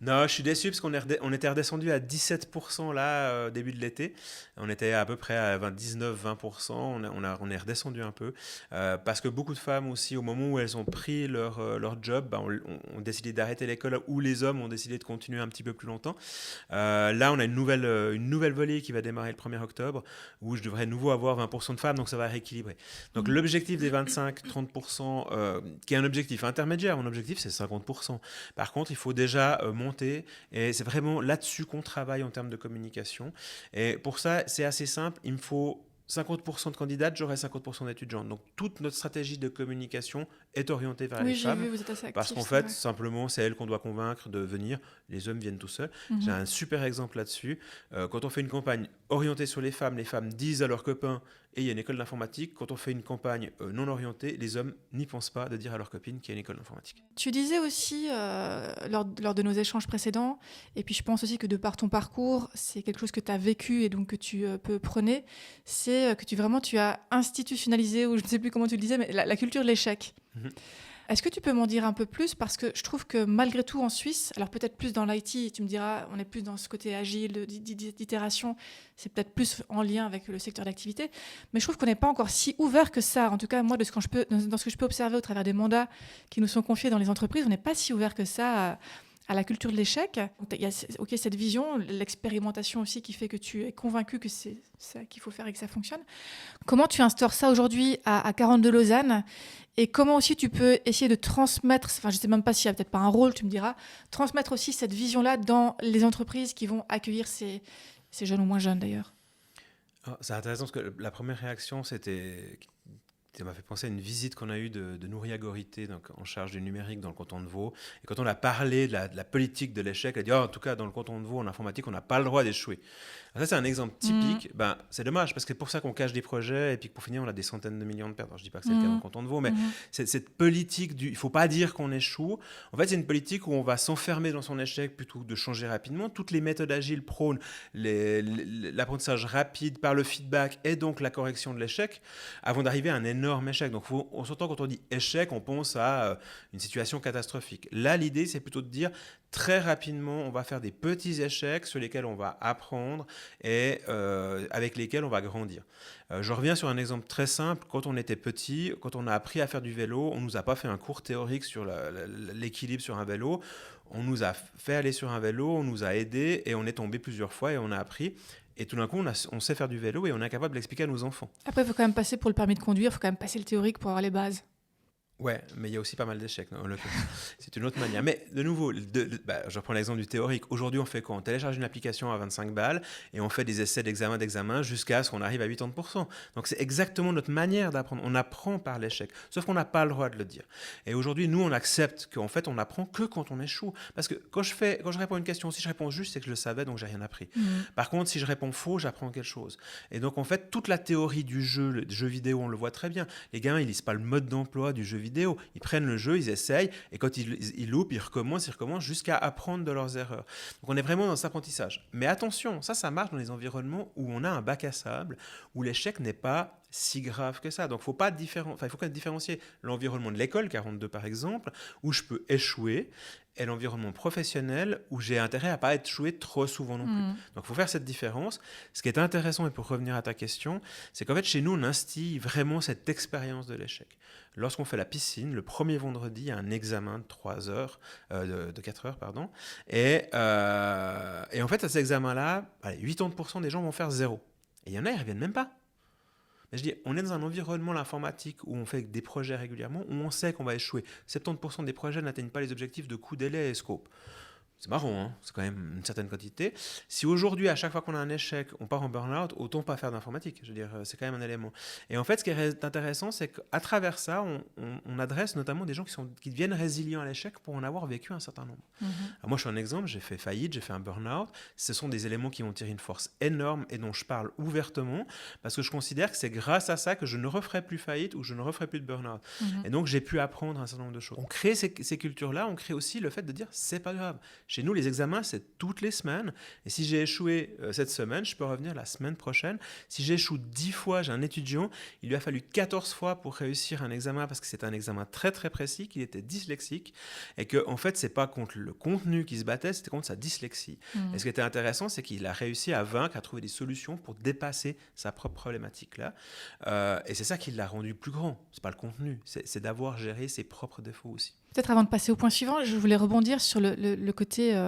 Non, je suis déçu parce qu'on était redescendu à 17% là, début de l'été. On était à peu près à 19-20%. On est redescendu un peu parce que beaucoup de femmes aussi, au moment où elles ont pris leur job, ont décidé d'arrêter l'école ou les hommes ont décidé de continuer un petit peu plus longtemps. Là, on a une nouvelle volée qui va démarrer le 1er octobre où je devrais de nouveau avoir 20% de femmes, donc ça va rééquilibrer. Donc l'objectif des 25-30%, qui est un objectif intermédiaire, mon objectif c'est 50%. Par contre, il faut déjà monter et c'est vraiment là-dessus qu'on travaille en termes de communication. Et pour ça, c'est assez simple. Il me faut 50% de candidates, j'aurai 50% d'étudiantes. Donc, toute notre stratégie de communication est orientée vers les femmes. Oui, vous êtes assez actifs, parce qu'en fait, simplement, c'est elles qu'on doit convaincre de venir. Les hommes viennent tout seuls. J'ai un super exemple là-dessus. Quand on fait une campagne orientée sur les femmes disent à leurs copains et il y a une école d'informatique. Quand on fait une campagne non orientée, les hommes n'y pensent pas de dire à leurs copines qu'il y a une école d'informatique. Tu disais aussi, lors de nos échanges précédents, et puis je pense aussi que de par ton parcours, c'est quelque chose que tu as vécu et donc que tu peux prôner, c'est que tu as institutionnalisé, ou je ne sais plus comment tu le disais, mais la culture de l'échec. Est-ce que tu peux m'en dire un peu plus ? Parce que je trouve que malgré tout en Suisse, alors peut-être plus dans l'IT, tu me diras, on est plus dans ce côté agile, d'itération, c'est peut-être plus en lien avec le secteur d'activité, mais je trouve qu'on n'est pas encore si ouvert que ça. En tout cas, moi, dans ce que je peux observer au travers des mandats qui nous sont confiés dans les entreprises, on n'est pas si ouvert que ça à la culture de l'échec. Il y a cette vision, l'expérimentation aussi qui fait que tu es convaincu que c'est ça qu'il faut faire et que ça fonctionne. Comment tu instaures ça aujourd'hui à 42 Lausanne ? Et comment aussi tu peux essayer de transmettre, enfin je ne sais même pas s'il n'y a peut-être pas un rôle, tu me diras, transmettre aussi cette vision-là dans les entreprises qui vont accueillir ces jeunes ou moins jeunes d'ailleurs. C'est intéressant parce que la première réaction, ça m'a fait penser à une visite qu'on a eue de Nouria Gorité, donc en charge du numérique dans le canton de Vaud. Et quand on a parlé de la politique de l'échec, elle a dit en tout cas, dans le canton de Vaud, en informatique, on n'a pas le droit d'échouer. Alors ça, c'est un exemple typique. C'est dommage parce que c'est pour ça qu'on cache des projets et puis que pour finir, on a des centaines de millions de pertes. Alors, je ne dis pas que c'est le cas dans le canton de Vaud, mais cette politique il ne faut pas dire qu'on échoue. En fait, c'est une politique où on va s'enfermer dans son échec plutôt que de changer rapidement. Toutes les méthodes agiles prônent l'apprentissage rapide par le feedback et donc la correction de l'échec avant d'arriver à un énorme échec. Donc, on s'entend quand on dit échec, on pense à une situation catastrophique. Là, l'idée, c'est plutôt de dire très rapidement, on va faire des petits échecs sur lesquels on va apprendre et avec lesquels on va grandir. Je reviens sur un exemple très simple. Quand on était petit, quand on a appris à faire du vélo, on ne nous a pas fait un cours théorique sur l'équilibre sur un vélo. On nous a fait aller sur un vélo, on nous a aidés et on est tombé plusieurs fois et on a appris. Et tout d'un coup, on sait faire du vélo et on est capable de l'expliquer à nos enfants. Après, il faut quand même passer pour le permis de conduire, il faut quand même passer le théorique pour avoir les bases. Ouais, mais il y a aussi pas mal d'échecs. C'est une autre manière. Mais de nouveau, je reprends l'exemple du théorique. Aujourd'hui, on fait quoi ? On télécharge une application à 25 balles et on fait des essais d'examen jusqu'à ce qu'on arrive à 80%. Donc, c'est exactement notre manière d'apprendre. On apprend par l'échec, sauf qu'on n'a pas le droit de le dire. Et aujourd'hui, nous, on accepte qu'en fait, on n'apprend que quand on échoue. Parce que quand je réponds à une question, si je réponds juste, c'est que je le savais, donc j'ai rien appris. Par contre, si je réponds faux, j'apprends quelque chose. Et donc, en fait, toute la théorie du jeu vidéo, on le voit très bien. Les gamins, ils lisent pas le mode d'emploi du jeu vidéo. vidéo. Ils prennent le jeu, ils essayent, et quand ils loupent, ils recommencent jusqu'à apprendre de leurs erreurs. Donc on est vraiment dans cet apprentissage. Mais attention, ça marche dans les environnements où on a un bac à sable, où l'échec n'est pas si grave que ça. Donc il faut quand même différencier l'environnement de l'école 42 par exemple, où je peux échouer, et l'environnement professionnel où j'ai intérêt à ne pas échouer trop souvent non plus. Donc il faut faire cette différence. Ce qui est intéressant, et pour revenir à ta question, c'est qu'en fait chez nous on instille vraiment cette expérience de l'échec. Lorsqu'on fait la piscine, le premier vendredi, il y a un examen de 4 heures, pardon. Et en fait à cet examen-là, 80% des gens vont faire 0. Et il y en a, ils ne reviennent même pas. Mais je dis, on est dans un environnement, l'informatique, où on fait des projets régulièrement, où on sait qu'on va échouer. 70% des projets n'atteignent pas les objectifs de coût, délai et scope. C'est marrant, hein, c'est quand même une certaine quantité. Si aujourd'hui, à chaque fois qu'on a un échec, on part en burn-out, autant pas faire d'informatique. Je veux dire, c'est quand même un élément. Et en fait, ce qui est intéressant, c'est qu'à travers ça, on adresse notamment des gens qui deviennent résilients à l'échec pour en avoir vécu un certain nombre. Alors moi, je suis un exemple, j'ai fait faillite, j'ai fait un burn-out. Ce sont des éléments qui m'ont tiré une force énorme et dont je parle ouvertement parce que je considère que c'est grâce à ça que je ne referai plus faillite ou je ne referai plus de burn-out. Et donc, j'ai pu apprendre un certain nombre de choses. On crée ces cultures-là, on crée aussi le fait de dire, c'est pas grave. Chez nous, les examens, c'est toutes les semaines. Et si j'ai échoué cette semaine, je peux revenir la semaine prochaine. Si j'échoue 10 fois, j'ai un étudiant, il lui a fallu 14 fois pour réussir un examen parce que c'est un examen très très précis, qu'il était dyslexique et que en fait, c'est pas contre le contenu qui se battait, c'était contre sa dyslexie. Et ce qui était intéressant, c'est qu'il a réussi à vaincre, à trouver des solutions pour dépasser sa propre problématique là. Et c'est ça qui l'a rendu plus grand. C'est pas le contenu, c'est d'avoir géré ses propres défauts aussi. Peut-être avant de passer au point suivant, je voulais rebondir sur le côté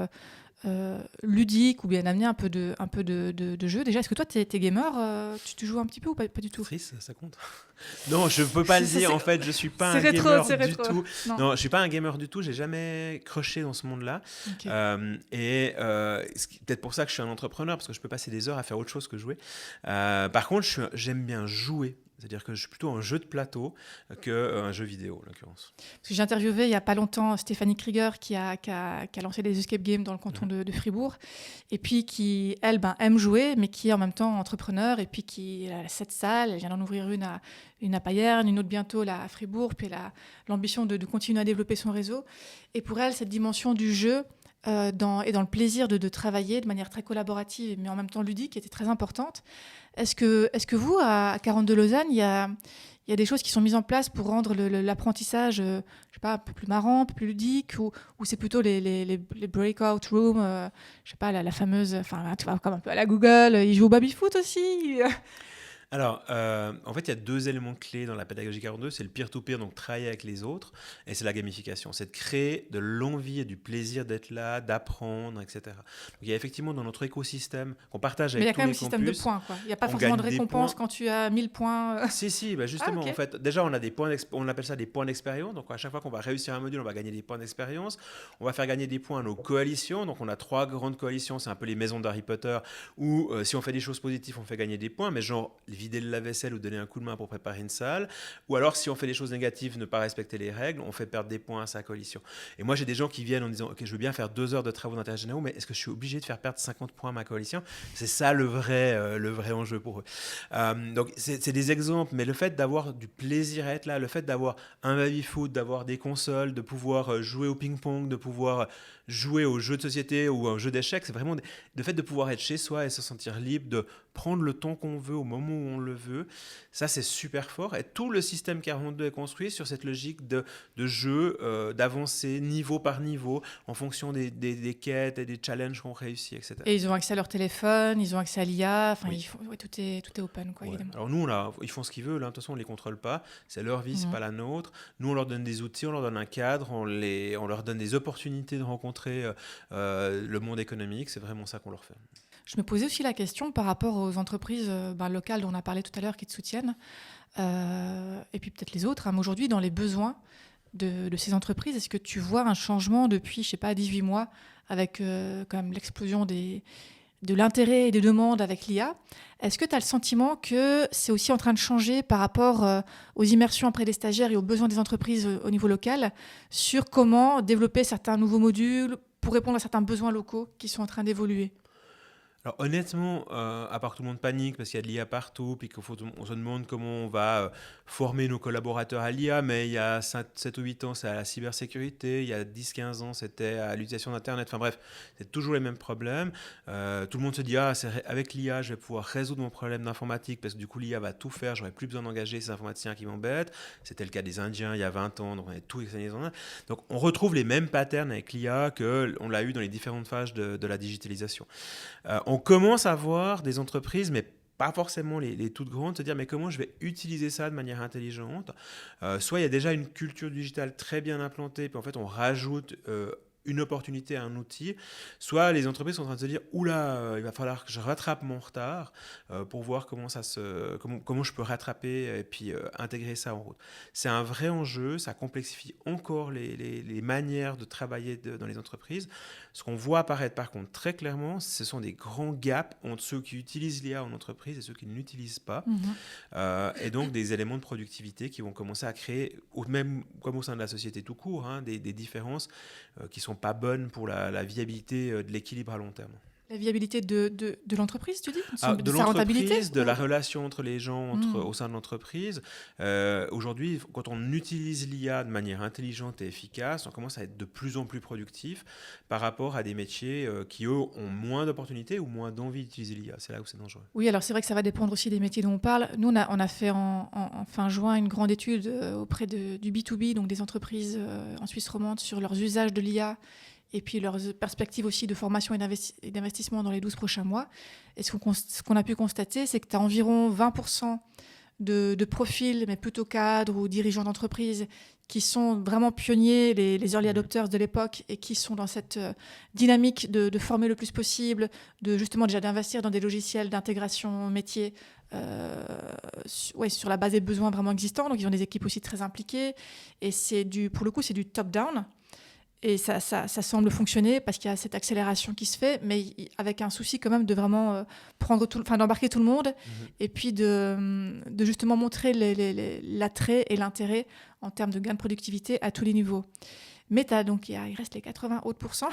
ludique ou bien amener un peu de jeu. Déjà, est-ce que toi, tu es gamer tu joues un petit peu ou pas du tout? Triste, ça compte. Non, je ne peux pas le dire. En fait, je ne suis pas un gamer du tout. Non, je ne suis pas un gamer du tout. Je n'ai jamais croché dans ce monde-là. Okay. Peut-être pour ça que je suis un entrepreneur, parce que je peux passer des heures à faire autre chose que jouer. Par contre, j'aime bien jouer. C'est-à-dire que je suis plutôt un jeu de plateau qu'un jeu vidéo, en l'occurrence. Parce que j'ai interviewé il n'y a pas longtemps Stéphanie Krieger qui a lancé des escape games dans le canton de Fribourg et puis qui, elle, aime jouer, mais qui est en même temps entrepreneur et puis qui a 7 salles. Elle vient d'en ouvrir une à Payerne, une autre bientôt là, à Fribourg, puis elle a l'ambition de continuer à développer son réseau. Et pour elle, cette dimension du jeu et dans le plaisir de travailler de manière très collaborative, mais en même temps ludique, était très importante. Est-ce que vous, à 42 Lausanne, il y a des choses qui sont mises en place pour rendre l'apprentissage, je sais pas, un peu plus marrant, un peu plus ludique, ou c'est plutôt les breakout rooms, je sais pas, la fameuse, enfin, tu vois, comme un peu à la Google, ils jouent au baby-foot aussi. Alors, en fait, il y a 2 éléments clés dans la pédagogie 42. C'est le peer-to-peer, donc travailler avec les autres, et c'est la gamification. C'est de créer de l'envie et du plaisir d'être là, d'apprendre, etc. Donc, il y a effectivement dans notre écosystème qu'on partage avec tous les campus. Mais il y a quand même un système de points, quoi. Il n'y a pas forcément de récompense quand tu as 1000 points. Si, justement, okay. En fait, déjà, on a des points, on appelle ça des points d'expérience. Donc, à chaque fois qu'on va réussir un module, on va gagner des points d'expérience. On va faire gagner des points à nos coalitions. Donc, on a 3 grandes coalitions. C'est un peu les maisons d'Harry Potter où, si on fait des choses positives, on fait gagner des points. Mais genre, vider le lave-vaisselle ou donner un coup de main pour préparer une salle, ou alors si on fait des choses négatives, ne pas respecter les règles, on fait perdre des points à sa coalition. Et moi j'ai des gens qui viennent en disant ok, je veux bien faire 2 heures de travaux d'intérêt généraux, mais est-ce que je suis obligé de faire perdre 50 points à ma coalition? C'est ça le vrai enjeu pour eux. Donc c'est des exemples, mais le fait d'avoir du plaisir à être là, le fait d'avoir un baby-foot, d'avoir des consoles, de pouvoir jouer au ping-pong, de pouvoir jouer aux jeux de société ou aux jeux d'échecs, c'est vraiment le fait de pouvoir être chez soi et se sentir libre, de prendre le temps qu'on veut au moment où on le veut. Ça, c'est super fort. Et tout le système 42 est construit sur cette logique de jeu, d'avancer niveau par niveau en fonction des quêtes et des challenges qu'on réussit, etc. Et ils ont accès à leur téléphone, ils ont accès à l'IA, enfin, oui. Tout est open, quoi, évidemment. Alors nous, ils font ce qu'ils veulent, hein. De toute façon, on ne les contrôle pas. C'est leur vie, c'est pas la nôtre. Nous, on leur donne des outils, on leur donne un cadre, on leur donne des opportunités de rencontrer le monde économique. C'est vraiment ça qu'on leur fait. Je me posais aussi la question par rapport aux entreprises locales dont on a parlé tout à l'heure qui te soutiennent, et puis peut-être les autres. Mais aujourd'hui, dans les besoins de ces entreprises, est-ce que tu vois un changement depuis, 18 mois, avec quand même l'explosion de l'intérêt et des demandes avec l'IA? Est-ce que tu as le sentiment que c'est aussi en train de changer par rapport aux immersions après des stagiaires et aux besoins des entreprises au niveau local sur comment développer certains nouveaux modules pour répondre à certains besoins locaux qui sont en train d'évoluer? Alors honnêtement, à part que tout le monde panique parce qu'il y a de l'IA partout, puis on se demande comment on va former nos collaborateurs à l'IA, mais il y a 7 ou 8 ans, c'est à la cybersécurité, il y a 10-15 ans, c'était à l'utilisation d'Internet, enfin bref, c'est toujours les mêmes problèmes. Tout le monde se dit, avec l'IA, je vais pouvoir résoudre mon problème d'informatique, parce que du coup, l'IA va tout faire, j'aurai plus besoin d'engager ces informaticiens qui m'embêtent. C'était le cas des Indiens il y a 20 ans, donc on avait tout externalisé en Inde. Donc on retrouve les mêmes patterns avec l'IA qu'on l'a eu dans les différentes phases de la digitalisation. On commence à voir des entreprises, mais pas forcément les toutes grandes, se dire mais comment je vais utiliser ça de manière intelligente. Soit il y a déjà une culture digitale très bien implantée, puis en fait on rajoute une opportunité à un outil, soit les entreprises sont en train de se dire oula, il va falloir que je rattrape mon retard pour voir comment je peux rattraper et puis intégrer ça en route. C'est un vrai enjeu, ça complexifie encore les manières de travailler dans les entreprises. Ce qu'on voit apparaître par contre très clairement, ce sont des grands gaps entre ceux qui utilisent l'IA en entreprise et ceux qui ne l'utilisent pas. Et donc des éléments de productivité qui vont commencer à créer, même comme au sein de la société tout court, des différences qui ne sont pas bonnes pour la viabilité de l'équilibre à long terme. La viabilité de l'entreprise, tu dis de sa rentabilité, l'entreprise, de la relation entre les gens au sein de l'entreprise. Aujourd'hui, quand on utilise l'IA de manière intelligente et efficace, on commence à être de plus en plus productif par rapport à des métiers qui, eux, ont moins d'opportunités ou moins d'envie d'utiliser l'IA. C'est là où c'est dangereux. Oui, alors c'est vrai que ça va dépendre aussi des métiers dont on parle. Nous, on a fait en fin juin une grande étude auprès du B2B, donc des entreprises en Suisse romande, sur leurs usages de l'IA et puis leurs perspectives aussi de formation et d'investissement dans les 12 prochains mois. Et ce qu'on a pu constater, c'est que tu as environ 20% de profils, mais plutôt cadres ou dirigeants d'entreprise, qui sont vraiment pionniers, les early adopters de l'époque, et qui sont dans cette dynamique de former le plus possible, de justement déjà d'investir dans des logiciels d'intégration métier sur la base des besoins vraiment existants. Donc ils ont des équipes aussi très impliquées, et pour le coup, c'est du top-down. Et ça semble fonctionner parce qu'il y a cette accélération qui se fait, mais avec un souci quand même de vraiment d'embarquer tout le monde et puis de justement montrer l'attrait et l'intérêt en termes de gain de productivité à tous les niveaux. Mais il reste les 80 autres pourcents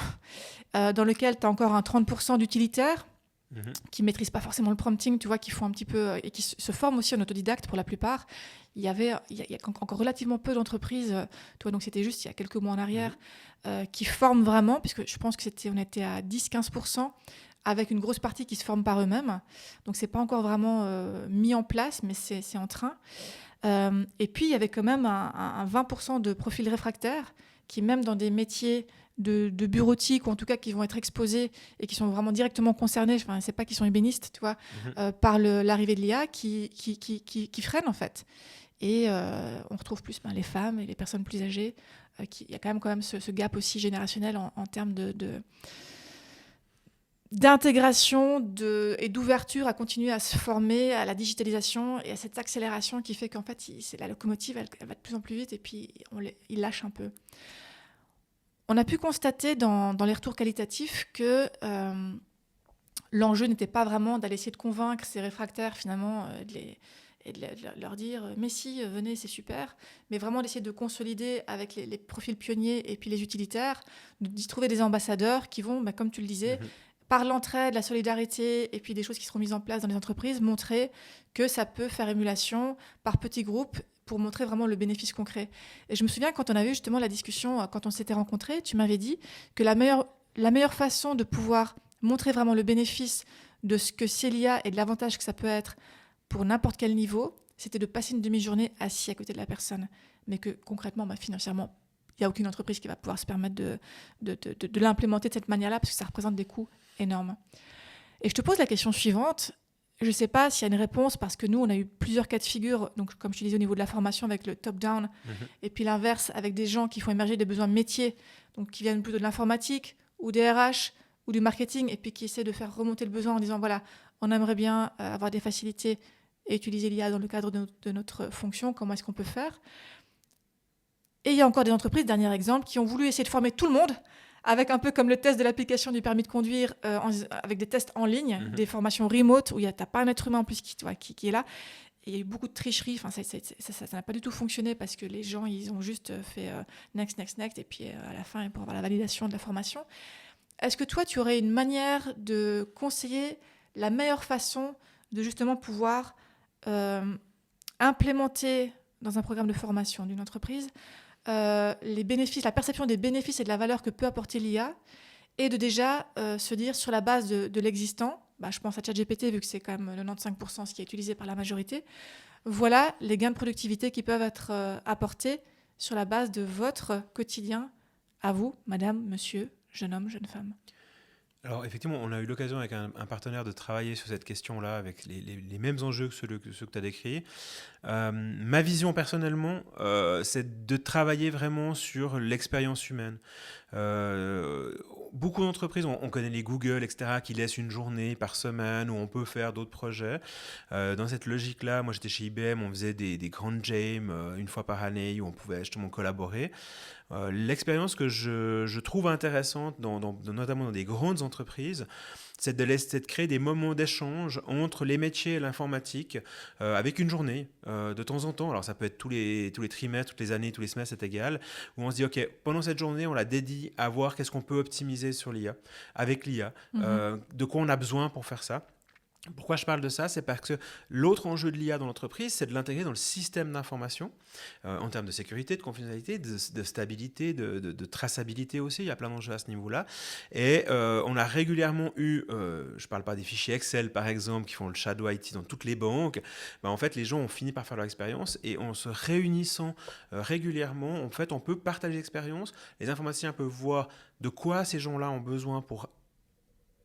dans lesquels tu as encore un 30% d'utilitaires qui ne maîtrisent pas forcément le prompting, tu vois, qui font un petit peu et qui se forment aussi en autodidacte pour la plupart. Il y a encore relativement peu d'entreprises, donc c'était juste il y a quelques mois en arrière, qui forment vraiment, puisque je pense on était à 10-15%, avec une grosse partie qui se forment par eux-mêmes. Donc c'est pas encore vraiment mis en place, mais c'est en train. Et puis il y avait quand même un 20% de profils réfractaires qui, même dans des métiers de bureautique, ou en tout cas qui vont être exposés et qui sont vraiment directement concernés, c'est pas qu'ils sont ébénistes, tu vois, par l'arrivée de l'IA, qui freinent en fait. Et on retrouve plus les femmes et les personnes plus âgées. Il y a quand même ce gap aussi générationnel en termes d'intégration et d'ouverture à continuer à se former à la digitalisation et à cette accélération qui fait qu'en fait, la locomotive, elle va de plus en plus vite et puis il lâche un peu. On a pu constater dans les retours qualitatifs que l'enjeu n'était pas vraiment d'aller essayer de convaincre ces réfractaires finalement et de leur dire « mais si, venez, c'est super », mais vraiment d'essayer de consolider avec les profils pionniers et puis les utilitaires, d'y trouver des ambassadeurs qui vont, comme tu le disais, par l'entraide, la solidarité et puis des choses qui seront mises en place dans les entreprises, montrer que ça peut faire émulation par petits groupes pour montrer vraiment le bénéfice concret. Et je me souviens, quand on avait justement la discussion, quand on s'était rencontrés, tu m'avais dit que la meilleure façon de pouvoir montrer vraiment le bénéfice de ce que c'est l'IA et de l'avantage que ça peut être pour n'importe quel niveau, c'était de passer une demi-journée assis à côté de la personne. Mais que concrètement, financièrement, il n'y a aucune entreprise qui va pouvoir se permettre de l'implémenter de cette manière-là parce que ça représente des coûts énormes. Et je te pose la question suivante. Je ne sais pas s'il y a une réponse parce que nous, on a eu plusieurs cas de figure. Donc, comme je te disais, au niveau de la formation avec le top-down et puis l'inverse avec des gens qui font émerger des besoins métiers, donc qui viennent plutôt de l'informatique ou des RH ou du marketing et puis qui essaient de faire remonter le besoin en disant voilà, on aimerait bien avoir des facilités et utiliser l'IA dans le cadre de notre fonction, comment est-ce qu'on peut faire? Et il y a encore des entreprises, dernier exemple, qui ont voulu essayer de former tout le monde, avec un peu comme le test de l'application du permis de conduire, avec des tests en ligne, des formations remote, où tu n'as pas un être humain en plus qui est là. Et il y a eu beaucoup de tricheries, ça n'a pas du tout fonctionné, parce que les gens, ils ont juste fait next, et puis à la fin, pour avoir la validation de la formation. est-ce que toi, tu aurais une manière de conseiller la meilleure façon de justement pouvoir implémenter dans un programme de formation d'une entreprise les bénéfices, la perception des bénéfices et de la valeur que peut apporter l'IA, et de déjà se dire sur la base de l'existant, je pense à ChatGPT vu que c'est quand même 95% ce qui est utilisé par la majorité, voilà les gains de productivité qui peuvent être apportés sur la base de votre quotidien à vous, madame, monsieur, jeune homme, jeune femme. Alors effectivement, on a eu l'occasion avec un partenaire de travailler sur cette question-là avec les mêmes enjeux que ceux que tu as décrits. Ma vision personnellement, c'est de travailler vraiment sur l'expérience humaine. Beaucoup d'entreprises, on connaît les Google, etc., qui laissent une journée par semaine où on peut faire d'autres projets. Dans cette logique-là, moi j'étais chez IBM, on faisait des grandes jams une fois par année où on pouvait justement collaborer. L'expérience que je trouve intéressante, notamment dans des grandes entreprises, c'est de créer des moments d'échange entre les métiers et l'informatique avec une journée de temps en temps. Alors ça peut être tous les trimestres, toutes les années, tous les semestres, c'est égal, où on se dit, OK, pendant cette journée, on la dédie à voir qu'est-ce qu'on peut optimiser sur l'IA, avec l'IA, de quoi on a besoin pour faire ça. Pourquoi je parle de ça? C'est parce que l'autre enjeu de l'IA dans l'entreprise, c'est de l'intégrer dans le système d'information en termes de sécurité, de confidentialité, de stabilité, de traçabilité aussi. Il y a plein d'enjeux à ce niveau-là. Et on a régulièrement eu, je ne parle pas des fichiers Excel par exemple, qui font le shadow IT dans toutes les banques. En fait, les gens ont fini par faire leur expérience et en se réunissant régulièrement, en fait, on peut partager l'expérience. Les informaticiens peuvent voir de quoi ces gens-là ont besoin pour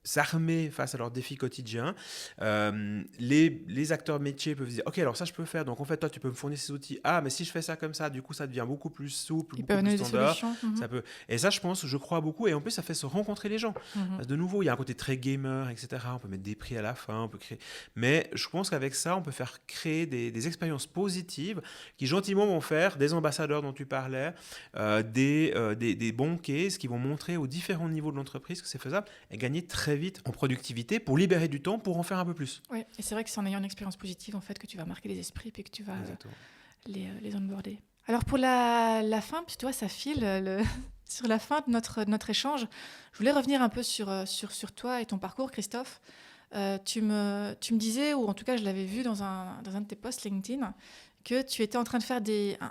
s'armer face à leurs défis quotidiens. Les acteurs métiers peuvent se dire, OK, alors ça, je peux faire. Donc, en fait, toi, tu peux me fournir ces outils. Ah, mais si je fais ça comme ça, du coup, ça devient beaucoup plus souple, beaucoup plus standard. Ça peut... Et ça, je crois beaucoup. Et en plus, ça fait se rencontrer les gens. Parce que de nouveau, il y a un côté très gamer, etc. On peut mettre des prix à la fin, on peut créer... Mais je pense qu'avec ça, on peut faire créer des expériences positives qui, gentiment, vont faire des ambassadeurs dont tu parlais, des bons cases qui vont montrer aux différents niveaux de l'entreprise que c'est faisable et gagner très vite en productivité pour libérer du temps pour en faire un peu plus. Oui, et c'est vrai que c'est en ayant une expérience positive en fait que tu vas marquer les esprits et que tu vas les onboarder. Alors pour la fin, puis tu vois, ça file sur la fin de notre échange. Je voulais revenir un peu sur toi et ton parcours, Christophe. Tu me disais, ou en tout cas je l'avais vu dans un de tes posts LinkedIn, que tu étais en train de faire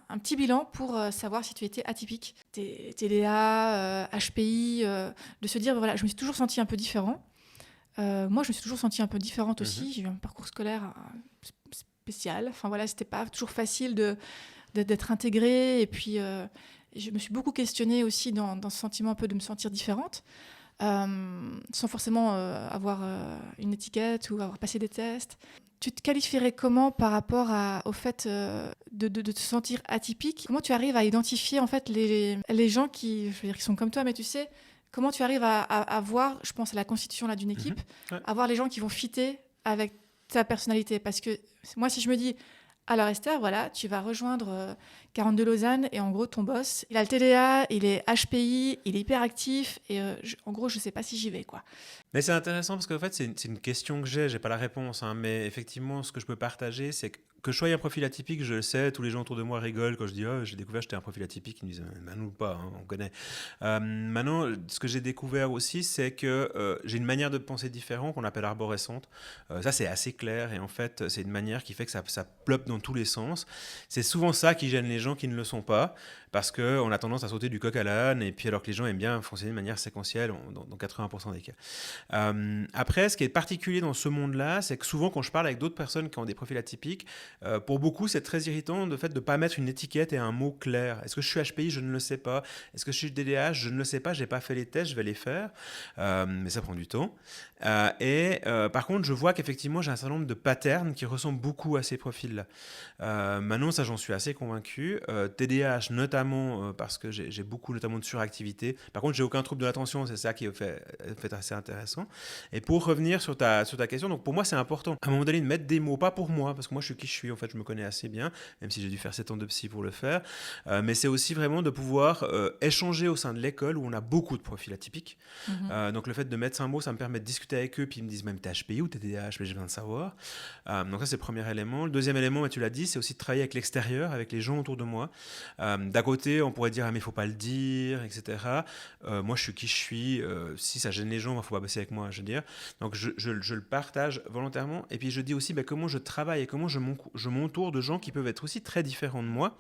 un petit bilan pour savoir si tu étais atypique. TDA, HPI, de se dire, voilà, je me suis toujours sentie un peu différent. Moi, je me suis toujours sentie un peu différente aussi. J'ai eu un parcours scolaire spécial. Enfin voilà, c'était pas toujours facile d'être intégrée. Et puis, je me suis beaucoup questionnée aussi dans ce sentiment un peu de me sentir différente, sans forcément avoir une étiquette ou avoir passé des tests. Tu te qualifierais comment par rapport au fait de te sentir atypique? Comment tu arrives à identifier en fait les gens qui sont comme toi, mais tu sais, comment tu arrives à voir, je pense à la constitution là, d'une équipe, à voir les gens qui vont fitter avec ta personnalité? Parce que moi, si je me dis, alors Esther, voilà, tu vas rejoindre 42 Lausanne et en gros, ton boss, il a le TDA, il est HPI, il est hyperactif et en gros, je ne sais pas si j'y vais, quoi. Mais c'est intéressant parce qu'en fait, c'est une question que j'ai pas la réponse, hein, mais effectivement, ce que je peux partager, c'est que je sois un profil atypique, je le sais, tous les gens autour de moi rigolent quand je dis « Oh, j'ai découvert que j'étais un profil atypique », ils me disent « Manon ou pas, hein, on connaît ». Maintenant, ce que j'ai découvert aussi, c'est que j'ai une manière de penser différente qu'on appelle arborescente. Ça, c'est assez clair et en fait, c'est une manière qui fait que ça ploppe dans tous les sens. C'est souvent ça qui gêne les gens qui ne le sont pas, parce qu'on a tendance à sauter du coq à l'âne, et puis alors que les gens aiment bien fonctionner de manière séquentielle dans 80% des cas. Après, ce qui est particulier dans ce monde-là, c'est que souvent quand je parle avec d'autres personnes qui ont des profils atypiques, pour beaucoup c'est très irritant de fait de ne pas mettre une étiquette et un mot clair. Est-ce que je suis HPI? Je ne le sais pas. Est-ce que je suis DDH? Je ne le sais pas, je n'ai pas fait les tests, je vais les faire, mais ça prend du temps. Par contre, je vois qu'effectivement j'ai un certain nombre de patterns qui ressemblent beaucoup à ces profils-là. Maintenant, ça j'en suis assez convaincu. TDAH notamment parce que j'ai beaucoup notamment de suractivité. Par contre, j'ai aucun trouble de l'attention, c'est ça qui est fait assez intéressant. intéressant. Et pour revenir sur ta question, donc pour moi, c'est important, à un moment donné, de mettre des mots, pas pour moi, parce que moi, je suis qui je suis, en fait, je me connais assez bien, même si j'ai dû faire 7 ans de psy pour le faire. Mais c'est aussi vraiment de pouvoir échanger au sein de l'école où on a beaucoup de profils atypiques. Donc le fait de mettre un mot, ça me permet de discuter avec eux, puis ils me disent même t'es HPI ou t'es TDAH, mais j'ai besoin de savoir. Donc ça, c'est le premier élément. Le deuxième élément, tu l'as dit, c'est aussi de travailler avec l'extérieur, avec les gens autour de moi. D'à côté, on pourrait dire ah, mais il faut pas le dire, etc. Moi, je suis qui je suis. Si ça gêne les gens, il ne faut pas bosser avec moi, je veux dire. Donc je le partage volontairement. Et puis je dis aussi comment je travaille et comment je m'entoure de gens qui peuvent être aussi très différents de moi.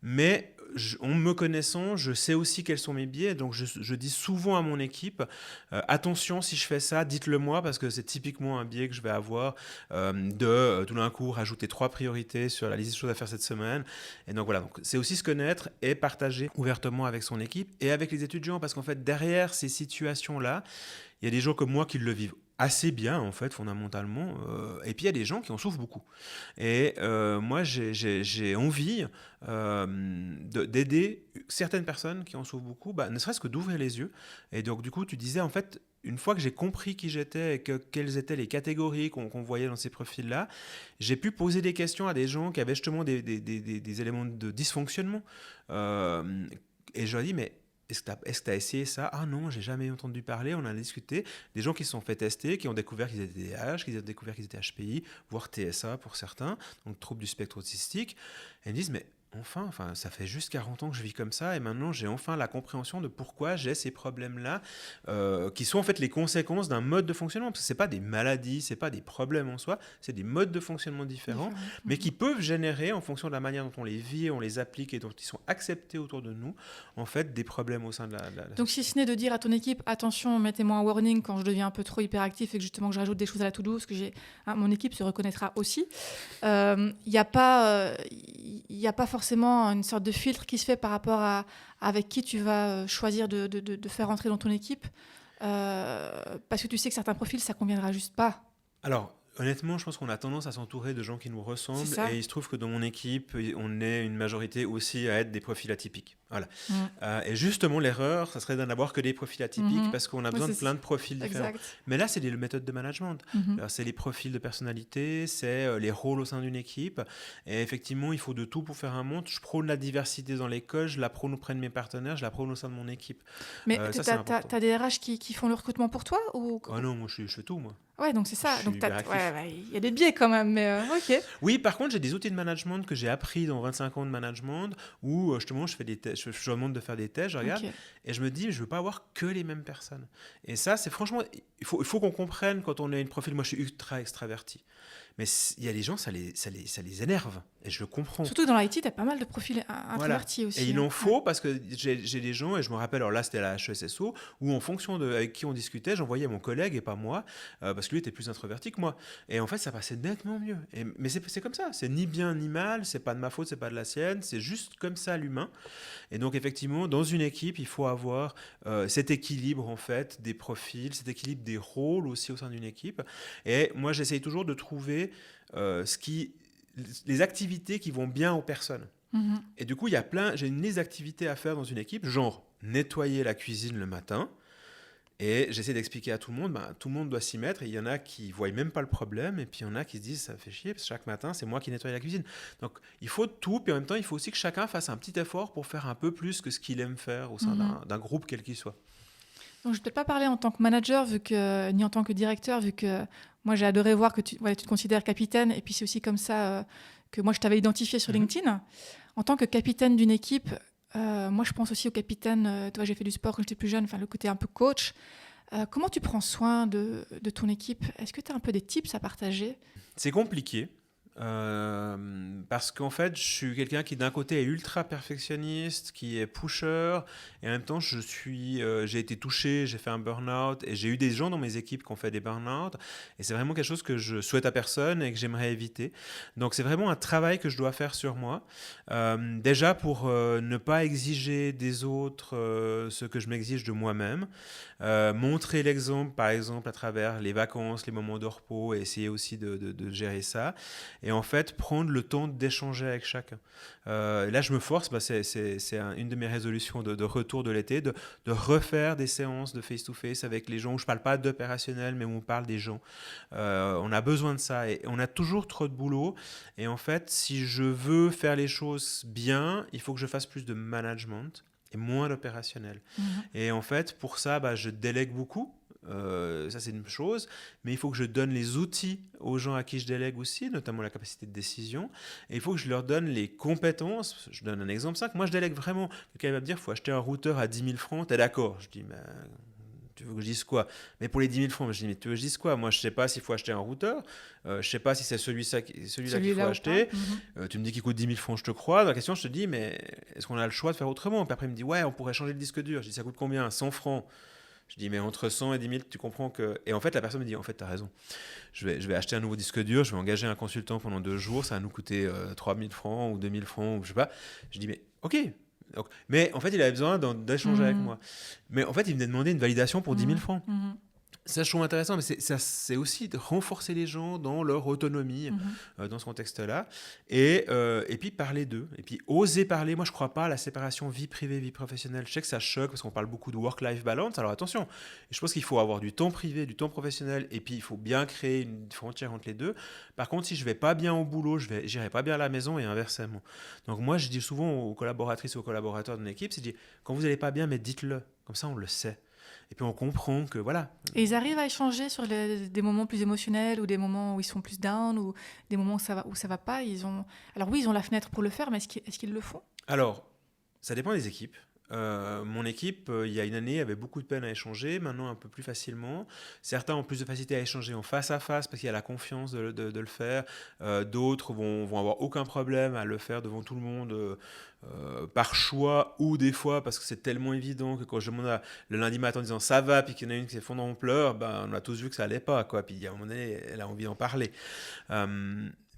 Mais en me connaissant, je sais aussi quels sont mes biais. Donc, je dis souvent à mon équipe, attention, si je fais ça, dites-le moi, parce que c'est typiquement un biais que je vais avoir tout d'un coup rajouter 3 priorités sur la liste des choses à faire cette semaine. Et donc, voilà. Donc, c'est aussi se connaître et partager ouvertement avec son équipe et avec les étudiants, parce qu'en fait, derrière ces situations-là, il y a des gens comme moi qui le vivent assez bien, en fait, fondamentalement. Et puis, il y a des gens qui en souffrent beaucoup. Et moi, j'ai envie d'aider certaines personnes qui en souffrent beaucoup, ne serait-ce que d'ouvrir les yeux. Et donc, du coup, tu disais, en fait, une fois que j'ai compris qui j'étais et quelles étaient les catégories qu'on voyait dans ces profils-là, j'ai pu poser des questions à des gens qui avaient justement des éléments de dysfonctionnement. Et je leur ai dit, mais est-ce que tu as essayé ça? Ah non, j'ai jamais entendu parler, on a discuté. Des gens qui se sont fait tester, qui ont découvert qu'ils étaient TDAH, qui ont découvert qu'ils étaient HPI, voire TSA pour certains, donc troubles du spectre autistique. Et ils me disent, mais enfin, ça fait juste 40 ans que je vis comme ça et maintenant j'ai enfin la compréhension de pourquoi j'ai ces problèmes-là qui sont en fait les conséquences d'un mode de fonctionnement. Parce que ce n'est pas des maladies, ce n'est pas des problèmes en soi, c'est des modes de fonctionnement différents, mais qui peuvent générer, en fonction de la manière dont on les vit, on les applique et dont ils sont acceptés autour de nous, en fait, des problèmes au sein de la Donc, si ce n'est de dire à ton équipe, attention, mettez-moi un warning quand je deviens un peu trop hyperactif et que justement que je rajoute des choses à la to-do, parce que mon équipe se reconnaîtra aussi. Il n'y a pas forcément une sorte de filtre qui se fait par rapport à avec qui tu vas choisir de faire entrer dans ton équipe, parce que tu sais que certains profils, ça ne conviendra juste pas. Alors, honnêtement, je pense qu'on a tendance à s'entourer de gens qui nous ressemblent et il se trouve que dans mon équipe, on est une majorité aussi à être des profils atypiques. Voilà. Et justement, l'erreur, ça serait d'en avoir que des profils atypiques parce qu'on a besoin de plein de profils différents. Mais là, c'est des méthodes de management. Alors, c'est les profils de personnalité, c'est les rôles au sein d'une équipe. Et effectivement, il faut de tout pour faire un monde. Je prône la diversité dans l'école, je la prône auprès de mes partenaires, je la prône au sein de mon équipe. Mais tu as des RH qui font le recrutement pour toi ou... Oh non, moi, je fais tout, moi. Ouais, donc c'est ça. Donc il y a des biais quand même, mais ok. Oui, par contre, j'ai des outils de management que j'ai appris dans 25 ans de management où justement je fais des tests, je demande de faire des tests, je regarde et je me dis je veux pas avoir que les mêmes personnes. Et ça, c'est franchement, il faut qu'on comprenne quand on est une profil. Moi, je suis ultra extraverti. Mais il y a des gens, ça les énerve. Et je le comprends. Surtout dans l'IT, tu as pas mal de profils introvertis aussi. Et il en faut parce que j'ai des gens, et je me rappelle, alors là, c'était à la HESSO, où en fonction de avec qui on discutait, j'envoyais mon collègue et pas moi, parce que lui était plus introverti que moi. Et en fait, ça passait nettement mieux. Mais c'est comme ça. C'est ni bien ni mal. C'est pas de ma faute, c'est pas de la sienne. C'est juste comme ça, l'humain. Et donc, effectivement, dans une équipe, il faut avoir cet équilibre, en fait, des profils, cet équilibre des rôles aussi au sein d'une équipe. Et moi, j'essaye toujours de trouver les activités qui vont bien aux personnes. Et du coup, j'ai une liste d'activités à faire dans une équipe, genre nettoyer la cuisine le matin. Et j'essaie d'expliquer à tout le monde, tout le monde doit s'y mettre. Et il y en a qui ne voient même pas le problème. Et puis il y en a qui se disent, ça fait chier, parce que chaque matin, c'est moi qui nettoie la cuisine. Donc il faut tout. Puis en même temps, il faut aussi que chacun fasse un petit effort pour faire un peu plus que ce qu'il aime faire au sein d'un groupe, quel qu'il soit. Donc, je ne vais peut-être pas parler en tant que manager ni en tant que directeur, vu que moi, j'ai adoré voir que tu te considères capitaine. Et puis, c'est aussi comme ça que moi, je t'avais identifié sur LinkedIn. En tant que capitaine d'une équipe, moi, je pense aussi au capitaine. Toi, j'ai fait du sport quand j'étais plus jeune, le côté un peu coach. Comment tu prends soin de ton équipe? Est-ce que tu as un peu des tips à partager? C'est compliqué. Parce qu'en fait, je suis quelqu'un qui d'un côté est ultra perfectionniste, qui est pusher, et en même temps, j'ai été touché, j'ai fait un burn-out, et j'ai eu des gens dans mes équipes qui ont fait des burn-out, et c'est vraiment quelque chose que je souhaite à personne et que j'aimerais éviter. Donc, c'est vraiment un travail que je dois faire sur moi. Déjà pour ne pas exiger des autres ce que je m'exige de moi-même, montrer l'exemple, par exemple, à travers les vacances, les moments de repos, et essayer aussi de gérer ça. et en fait prendre le temps d'échanger avec chacun. Là, je me force, une de mes résolutions de retour de l'été, de refaire des séances de face-to-face avec les gens où je ne parle pas d'opérationnel, mais où on parle des gens. On a besoin de ça et on a toujours trop de boulot. Et en fait, si je veux faire les choses bien, il faut que je fasse plus de management et moins d'opérationnel. Et en fait, pour ça, je délègue beaucoup. Ça, c'est une chose. Mais il faut que je donne les outils aux gens à qui je délègue aussi, notamment la capacité de décision. Et il faut que je leur donne les compétences. Je donne un exemple simple. Moi, je délègue vraiment. Quelqu'un va me dire, il faut acheter un routeur à 10 000 francs. T'es d'accord? Je dis, mais tu veux que je dise quoi? Mais pour les 10 000 francs, je dis, mais tu veux que je dise quoi? Moi, je ne sais pas s'il faut acheter un routeur. Je ne sais pas si c'est celui-là qu'il faut acheter. Tu me dis qu'il coûte 10 000 francs, je te crois. Dans la question, je te dis, mais est-ce qu'on a le choix de faire autrement? Puis après, il me dit, ouais, on pourrait changer le disque dur. Je dis, ça coûte combien? 100 francs. Je dis, mais entre 100 et 10 000, tu comprends que... Et en fait, la personne me dit, en fait, tu as raison. Je vais acheter un nouveau disque dur, je vais engager un consultant pendant 2 jours, ça va nous coûter 3 000 francs ou 2 000 francs, ou je sais pas. Je dis, mais ok. Donc, mais en fait, il avait besoin d'échanger avec moi. Mais en fait, il venait demander une validation pour 10 000 francs. Ça, je trouve intéressant, mais c'est aussi de renforcer les gens dans leur autonomie dans ce contexte-là. Et puis, parler d'eux. Et puis, oser parler. Moi, je ne crois pas à la séparation vie privée, vie professionnelle. Je sais que ça choque parce qu'on parle beaucoup de work-life balance. Alors, attention, je pense qu'il faut avoir du temps privé, du temps professionnel. Et puis, il faut bien créer une frontière entre les deux. Par contre, si je ne vais pas bien au boulot, je n'irai pas bien à la maison et inversement. Donc, moi, je dis souvent aux collaboratrices, aux collaborateurs de mon équipe, quand vous n'allez pas bien, mais dites-le. Comme ça, on le sait. Et puis on comprend que voilà. Et ils arrivent à échanger sur des moments plus émotionnels ou des moments où ils sont plus down ou des moments où ça va pas. Alors oui, ils ont la fenêtre pour le faire, mais est-ce qu'ils le font? Alors, ça dépend des équipes. Mon équipe, il y a une année, avait beaucoup de peine à échanger, maintenant un peu plus facilement. Certains ont plus de facilité à échanger en face à face parce qu'il y a la confiance de le faire. D'autres vont avoir aucun problème à le faire devant tout le monde par choix ou des fois parce que c'est tellement évident que quand je demande le lundi matin en disant ça va, puis qu'il y en a une qui s'effondre en pleurs, on a tous vu que ça allait pas, quoi. Puis à un moment donné, elle a envie d'en parler.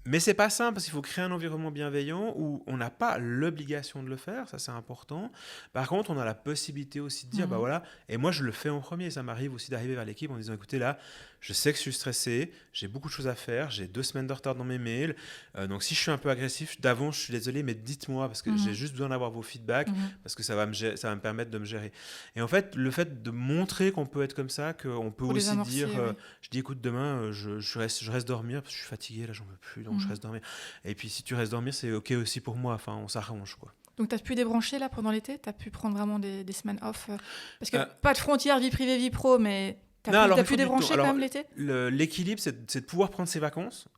Mais c'est pas simple parce qu'il faut créer un environnement bienveillant où on n'a pas l'obligation de le faire, ça c'est important. Par contre, on a la possibilité aussi de dire, voilà, et moi je le fais en premier, ça m'arrive aussi d'arriver vers l'équipe en disant, écoutez là, je sais que je suis stressé, j'ai beaucoup de choses à faire, j'ai 2 semaines de retard dans mes mails, donc si je suis un peu agressif, d'avance je suis désolé, mais dites-moi, parce que j'ai juste besoin d'avoir vos feedbacks, parce que ça va me permettre de me gérer. Et en fait, le fait de montrer qu'on peut être comme ça, qu'on peut aussi dire, je dis écoute, demain je reste dormir, parce que je suis fatigué, là j'en veux plus, donc je reste dormir. Et puis si tu restes dormir, c'est ok aussi pour moi, enfin on s'arrange, quoi. Donc, tu as pu débrancher là pendant l'été? Tu as pu prendre vraiment des semaines off parce que pas de frontières vie privée, vie pro, mais tu as pu débrancher quand même l'été? L'équilibre, c'est de pouvoir prendre ses vacances.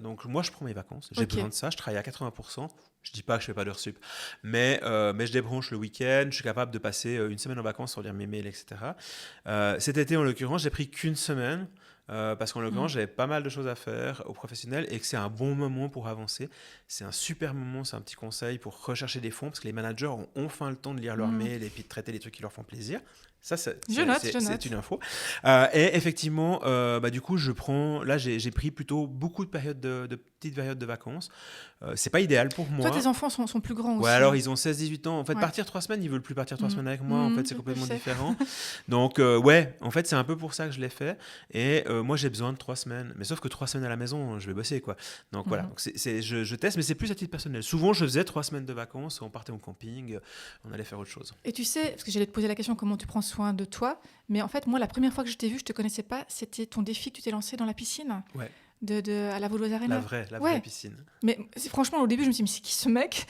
Donc, moi, je prends mes vacances. J'ai besoin de ça. Je travaille à 80%. Je ne dis pas que je ne fais pas d'heures sup. Mais je débranche le week-end. Je suis capable de passer une semaine en vacances sans lire mes mails, etc. Cet été, en l'occurrence, j'ai pris qu'une semaine. Parce qu'en l'occurrence, j'avais pas mal de choses à faire au professionnel et que c'est un bon moment pour avancer. C'est un super moment, c'est un petit conseil pour rechercher des fonds parce que les managers ont enfin le temps de lire leurs mails et puis de traiter les trucs qui leur font plaisir. Ça, c'est une info. Et effectivement, du coup, là, j'ai pris plutôt beaucoup de petites périodes de vacances. C'est pas idéal pour moi. Toi, tes enfants sont plus grands aussi. Ouais, alors ils ont 16-18 ans. En fait, partir 3 semaines, ils veulent plus partir 3 semaines avec moi. En fait, c'est complètement différent. Donc, en fait, c'est un peu pour ça que je l'ai fait. Et moi, j'ai besoin de 3 semaines. Mais sauf que 3 semaines à la maison, je vais bosser, quoi. Donc, voilà. Donc, je teste, mais c'est plus à titre personnel. Souvent, je faisais 3 semaines de vacances. On partait au camping. On allait faire autre chose. Et tu sais, parce que j'allais te poser la question, comment tu prends soin de toi? Mais en fait, moi, la première fois que je t'ai vu, je te connaissais pas. C'était ton défi que tu t'es lancé dans la piscine. Ouais. À la Vaudoise Arena. La vraie piscine. Mais franchement, au début, je me suis dit, mais c'est qui ce mec?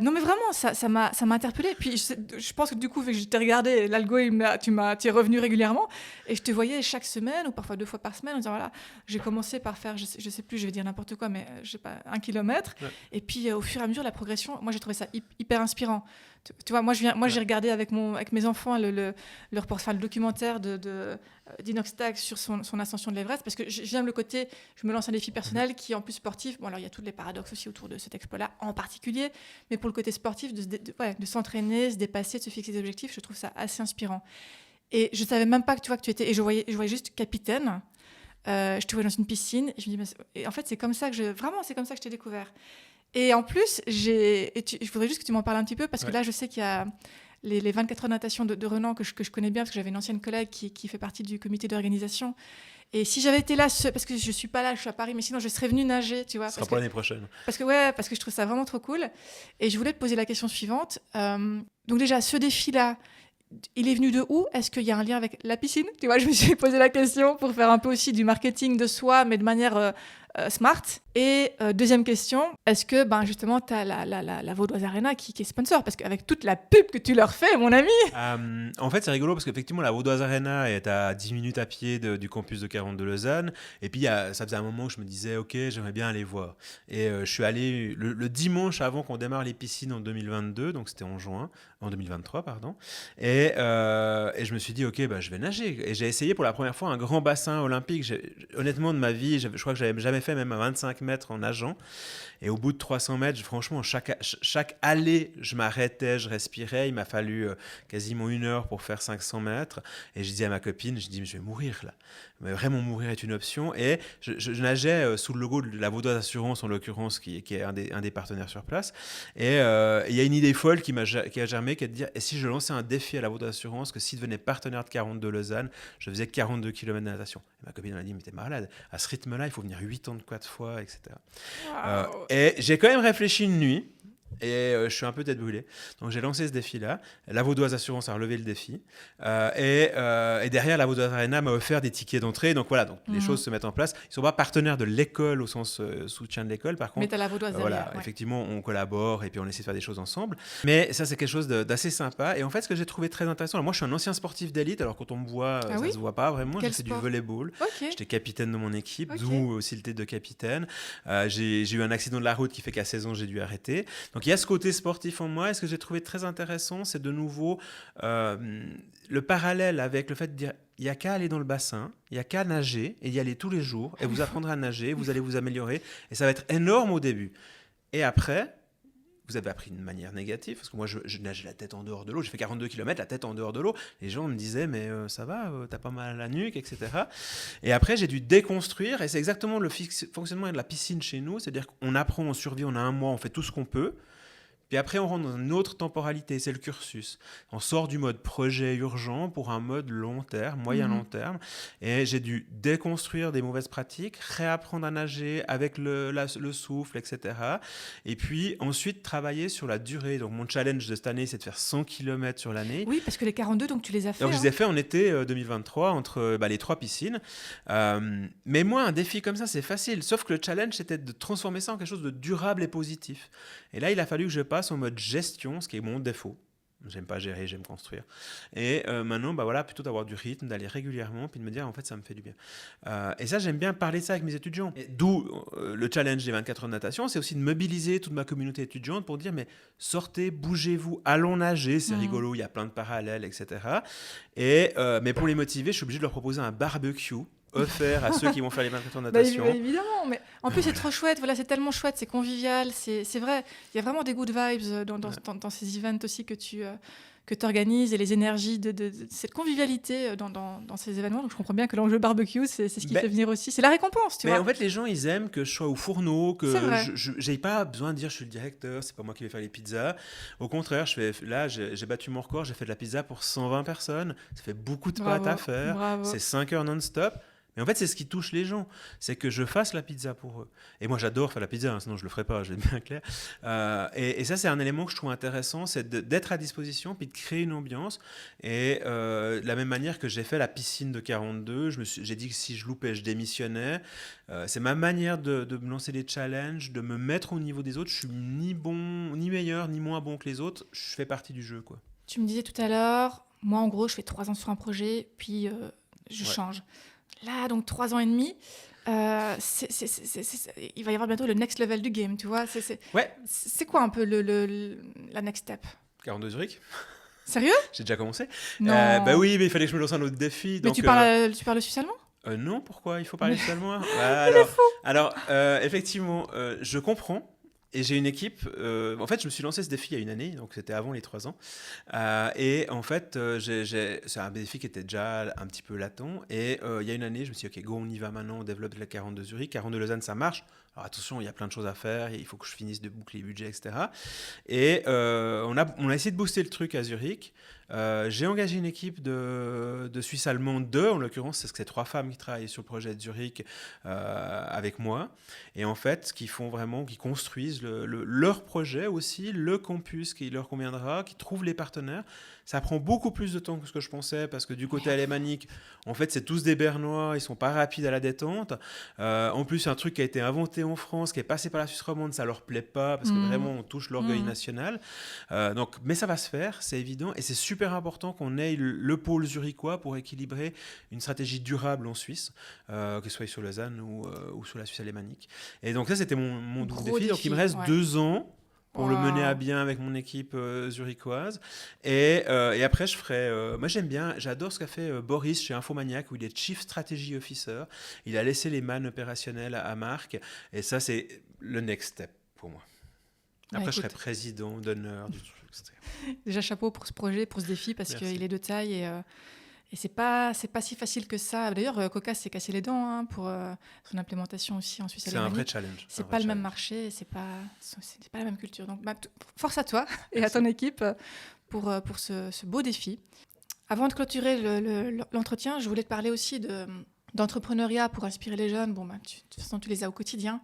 Non, mais vraiment, ça m'a interpellée. Puis je pense que du coup, vu que je t'ai regardé, l'algo, tu es revenu régulièrement. Et je te voyais chaque semaine, ou parfois 2 fois par semaine, en disant, voilà, j'ai commencé par faire, je sais plus, je vais dire n'importe quoi, mais je sais pas, 1 kilomètre. Ouais. Et puis, au fur et à mesure, la progression, moi, j'ai trouvé ça hyper inspirant. Tu vois, j'ai regardé avec mes enfants le documentaire d'Inoxtag sur son ascension de l'Everest, parce que j'aime le côté, je me lance un défi personnel qui est en plus sportif. Bon, alors il y a tous les paradoxes aussi autour de cet exploit-là en particulier, mais pour le côté sportif, de s'entraîner, se dépasser, de se fixer des objectifs, je trouve ça assez inspirant. Et je savais même pas que tu étais, et je voyais juste capitaine. Je te voyais dans une piscine, et je me dis, et en fait, c'est comme ça que je t'ai découvert. Et en plus, je voudrais juste que tu m'en parles un petit peu, parce que là, je sais qu'il y a les 24 heures de natation de Renan que je connais bien, parce que j'avais une ancienne collègue qui fait partie du comité d'organisation. Et si j'avais été là, parce que je suis pas là, je suis à Paris, mais sinon je serais venue nager, tu vois. Ce sera pour l'année prochaine. Parce que je trouve ça vraiment trop cool. Et je voulais te poser la question suivante. Donc déjà, ce défi-là, il est venu de où? Est-ce qu'il y a un lien avec la piscine? Tu vois, je me suis posé la question pour faire un peu aussi du marketing de soi, mais de manière smart. Et deuxième question, est-ce que justement, tu as la Vaudoise Arena qui est sponsor? Parce qu'avec toute la pub que tu leur fais, mon ami. En fait, c'est rigolo parce qu'effectivement, la Vaudoise Arena est à 10 minutes à pied du campus de 42 Lausanne. Et puis, ça faisait un moment que je me disais, OK, j'aimerais bien aller voir. Et je suis allé le dimanche avant qu'on démarre les piscines en 2022, donc c'était en 2023, pardon. Et je me suis dit, OK, je vais nager. Et j'ai essayé pour la première fois un grand bassin olympique. Honnêtement, de ma vie, je crois que j'avais jamais fait même à 25 mètres en nageant. Et au bout de 300 mètres, franchement, chaque allée, je m'arrêtais, je respirais. Il m'a fallu quasiment 1 heure pour faire 500 mètres. Et je disais à ma copine, je vais mourir là. Mais vraiment, mourir est une option. Et je nageais sous le logo de la Vaudoise Assurance, en l'occurrence, qui est un des partenaires sur place. Et il y a une idée folle qui a germé, qui est de dire, et si je lançais un défi à la Vaudoise Assurance, que s'il devenait partenaire de 42 Lausanne, je faisais 42 km de natation. Et ma copine m'a dit, mais t'es malade. À ce rythme-là, il faut venir 84 fois, etc. Wow. Et j'ai quand même réfléchi une nuit. Et je suis un peu tête brûlée. Donc j'ai lancé ce défi-là. La Vaudoise Assurance a relevé le défi. Et derrière, la Vaudoise Arena m'a offert des tickets d'entrée. Donc voilà, les choses se mettent en place. Ils ne sont pas partenaires de l'école au sens soutien de l'école. Par contre, mais tu as la Vaudoise derrière. Voilà, effectivement, on collabore et puis on essaie de faire des choses ensemble. Mais ça, c'est quelque chose d'assez sympa. Et en fait, ce que j'ai trouvé très intéressant, alors moi, je suis un ancien sportif d'élite. Alors quand on me voit, ça ne se voit pas vraiment. J'ai fait du volleyball. Okay. J'étais capitaine de mon équipe, d'où aussi le titre de capitaine. J'ai eu un accident de la route qui fait qu'à 16 ans, j'ai dû arrêter. Donc il y a ce côté sportif en moi. Et ce que j'ai trouvé très intéressant, c'est de nouveau le parallèle avec le fait de dire il n'y a qu'à aller dans le bassin, il n'y a qu'à nager et y aller tous les jours. Et vous apprendrez à nager, vous allez vous améliorer. Et ça va être énorme au début. Et après, vous avez appris de manière négative, parce que moi, je nageais la tête en dehors de l'eau. J'ai fait 42 km, la tête en dehors de l'eau. Les gens me disaient, mais ça va, t'as pas mal à la nuque, etc. Et après, j'ai dû déconstruire. Et c'est exactement le fonctionnement de la piscine chez nous. C'est-à-dire qu'on apprend, on survit, on a un mois, on fait tout ce qu'on peut. Puis après, on rentre dans une autre temporalité, c'est le cursus. On sort du mode projet urgent pour un mode long terme, moyen-long terme. Et j'ai dû déconstruire des mauvaises pratiques, réapprendre à nager avec le souffle, etc. Et puis ensuite, travailler sur la durée. Donc mon challenge de cette année, c'est de faire 100 km sur l'année. Oui, parce que les 42, donc tu les as fait. Donc je les ai fait en été 2023 entre les 3 piscines. Mais moi, un défi comme ça, c'est facile. Sauf que le challenge, c'était de transformer ça en quelque chose de durable et positif. Et là, il a fallu que je passe en mode gestion, ce qui est mon défaut. J'aime pas gérer, j'aime construire. Et maintenant, plutôt d'avoir du rythme, d'aller régulièrement, puis de me dire, en fait, ça me fait du bien. Et ça, j'aime bien parler de ça avec mes étudiants. D'où le challenge des 24 heures de natation, c'est aussi de mobiliser toute ma communauté étudiante pour dire, mais sortez, bougez-vous, allons nager, c'est rigolo, il y a plein de parallèles, etc. Mais pour les motiver, je suis obligé de leur proposer un barbecue offert à ceux qui vont faire les 24 heures de natation. Évidemment, mais en plus c'est trop chouette, voilà, c'est tellement chouette, c'est convivial, c'est vrai, il y a vraiment des good vibes dans ces events aussi que tu organises et les énergies de cette convivialité dans ces événements. Donc je comprends bien que l'enjeu barbecue, c'est ce qui fait venir aussi, c'est la récompense, tu vois. En fait, les gens, ils aiment que je sois au fourneau, que je n'ai pas besoin de dire je suis le directeur, c'est pas moi qui vais faire les pizzas. Au contraire, j'ai battu mon record, j'ai fait de la pizza pour 120 personnes, ça fait beaucoup de pâtes à faire, c'est 5 heures non-stop. Mais en fait, c'est ce qui touche les gens, c'est que je fasse la pizza pour eux. Et moi, j'adore faire la pizza, sinon je le ferais pas, je vais être bien clair. Et ça, c'est un élément que je trouve intéressant, c'est d'être à disposition, puis de créer une ambiance. Et de la même manière que j'ai fait la piscine de 42, j'ai dit que si je loupais, je démissionnais. C'est ma manière de me lancer des challenges, de me mettre au niveau des autres. Je suis ni bon, ni meilleur, ni moins bon que les autres. Je fais partie du jeu, quoi. Tu me disais tout à l'heure, moi, en gros, je fais 3 ans sur un projet, puis je change. Là, donc 3 ans et demi, il va y avoir bientôt le next level du game, tu vois. C'est quoi un peu la next step? 42 Zurich. Sérieux? J'ai déjà commencé. Non. Oui, mais il fallait que je me lance un autre défi. Mais donc, tu parles le suisse allemand? Non, pourquoi? Il faut parler suisse allemand. Alors, effectivement, je comprends. Et j'ai une équipe. En fait, je me suis lancé ce défi il y a une année, donc c'était avant les 3 ans. Et en fait, c'est un défi qui était déjà un petit peu latent. Et il y a une année, je me suis dit, OK, go, on y va maintenant, on développe la 42 Zurich. 42 Lausanne, ça marche. Alors attention, il y a plein de choses à faire, il faut que je finisse de boucler les budgets, etc. Et on a essayé de booster le truc à Zurich. J'ai engagé une équipe de Suisse allemande 2, en l'occurrence, c'est 3 femmes qui travaillent sur le projet de Zurich avec moi. Et en fait, qui construisent leur projet aussi, le campus qui leur conviendra, qui trouvent les partenaires. Ça prend beaucoup plus de temps que ce que je pensais, parce que du côté alémanique, en fait, c'est tous des Bernois, ils sont pas rapides à la détente. En plus, un truc qui a été inventé en France, qui est passé par la Suisse romande, ça leur plaît pas, parce que vraiment, on touche l'orgueil national. Mais ça va se faire, c'est évident, et c'est super important qu'on ait le pôle zurichois pour équilibrer une stratégie durable en Suisse, que ce soit sur Lausanne ou sur la Suisse alémanique. Et donc ça, c'était mon défi. Donc il me reste 2 ans pour le mener à bien avec mon équipe zurichoise. Et après, je ferai... moi, j'adore ce qu'a fait Boris chez Infomaniac, où il est Chief Strategy Officer. Il a laissé les mannes opérationnelles à Marc. Et ça, c'est le next step pour moi. Après, je serai président d'honneur du truc. Déjà, chapeau pour ce projet, pour ce défi, parce qu'il est de taille et c'est pas si facile que ça. D'ailleurs, Coca s'est cassé les dents pour son implémentation aussi en Suisse alémanique. C'est un vrai challenge. C'est pas le même marché, c'est pas la même culture. Donc, force à toi et à ton équipe pour ce beau défi. Avant de clôturer l'entretien, je voulais te parler aussi d'entrepreneuriat pour inspirer les jeunes. De toute façon, tu les as au quotidien.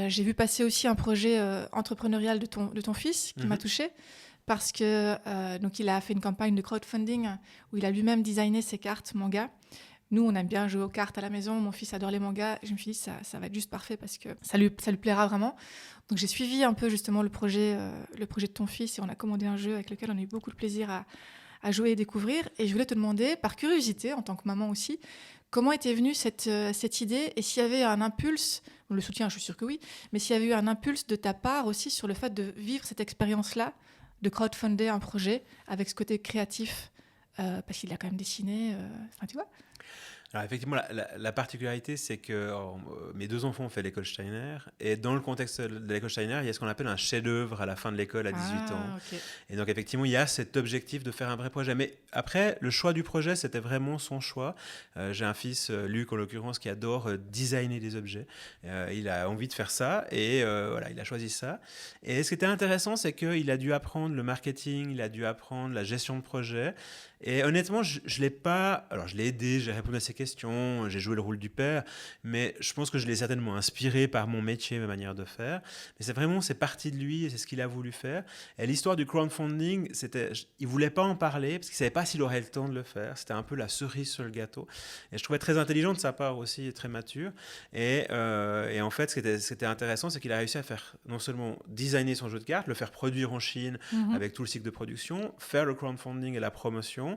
J'ai vu passer aussi un projet entrepreneurial de ton fils qui m'a touchée. Parce que donc il a fait une campagne de crowdfunding où il a lui-même designé ses cartes manga. Nous, on aime bien jouer aux cartes à la maison. Mon fils adore les mangas. Et je me suis dit, ça va être juste parfait parce que ça lui plaira vraiment. Donc, j'ai suivi un peu justement le projet de ton fils et on a commandé un jeu avec lequel on a eu beaucoup de plaisir à jouer et découvrir. Et je voulais te demander, par curiosité, en tant que maman aussi, comment était venue cette idée et s'il y avait un impulse, on le soutient, je suis sûre que oui, mais s'il y avait eu un impulse de ta part aussi sur le fait de vivre cette expérience-là, de crowdfunder un projet avec ce côté créatif, parce qu'il a quand même dessiné, tu vois. Alors effectivement, la particularité, c'est que mes 2 enfants ont fait l'école Steiner, et dans le contexte de l'école Steiner, il y a ce qu'on appelle un chef-d'œuvre à la fin de l'école à 18 ans. Okay. Et donc effectivement, il y a cet objectif de faire un vrai projet. Mais après, le choix du projet, c'était vraiment son choix. J'ai un fils, Luc en l'occurrence, qui adore designer des objets. Il a envie de faire ça, et il a choisi ça. Et ce qui était intéressant, c'est qu'il a dû apprendre le marketing, il a dû apprendre la gestion de projet. Et honnêtement, je l'ai pas... Alors, je l'ai aidé, j'ai répondu à ses questions, j'ai joué le rôle du père, mais je pense que je l'ai certainement inspiré par mon métier, ma manière de faire. Mais c'est parti de lui et c'est ce qu'il a voulu faire. Et l'histoire du crowdfunding, il voulait pas en parler parce qu'il savait pas s'il aurait le temps de le faire. C'était un peu la cerise sur le gâteau. Et je trouvais très intelligent de sa part aussi, et très mature. Et en fait, ce qui était intéressant, c'est qu'il a réussi à faire non seulement designer son jeu de cartes, le faire produire en Chine avec tout le cycle de production, faire le crowdfunding et la promotion.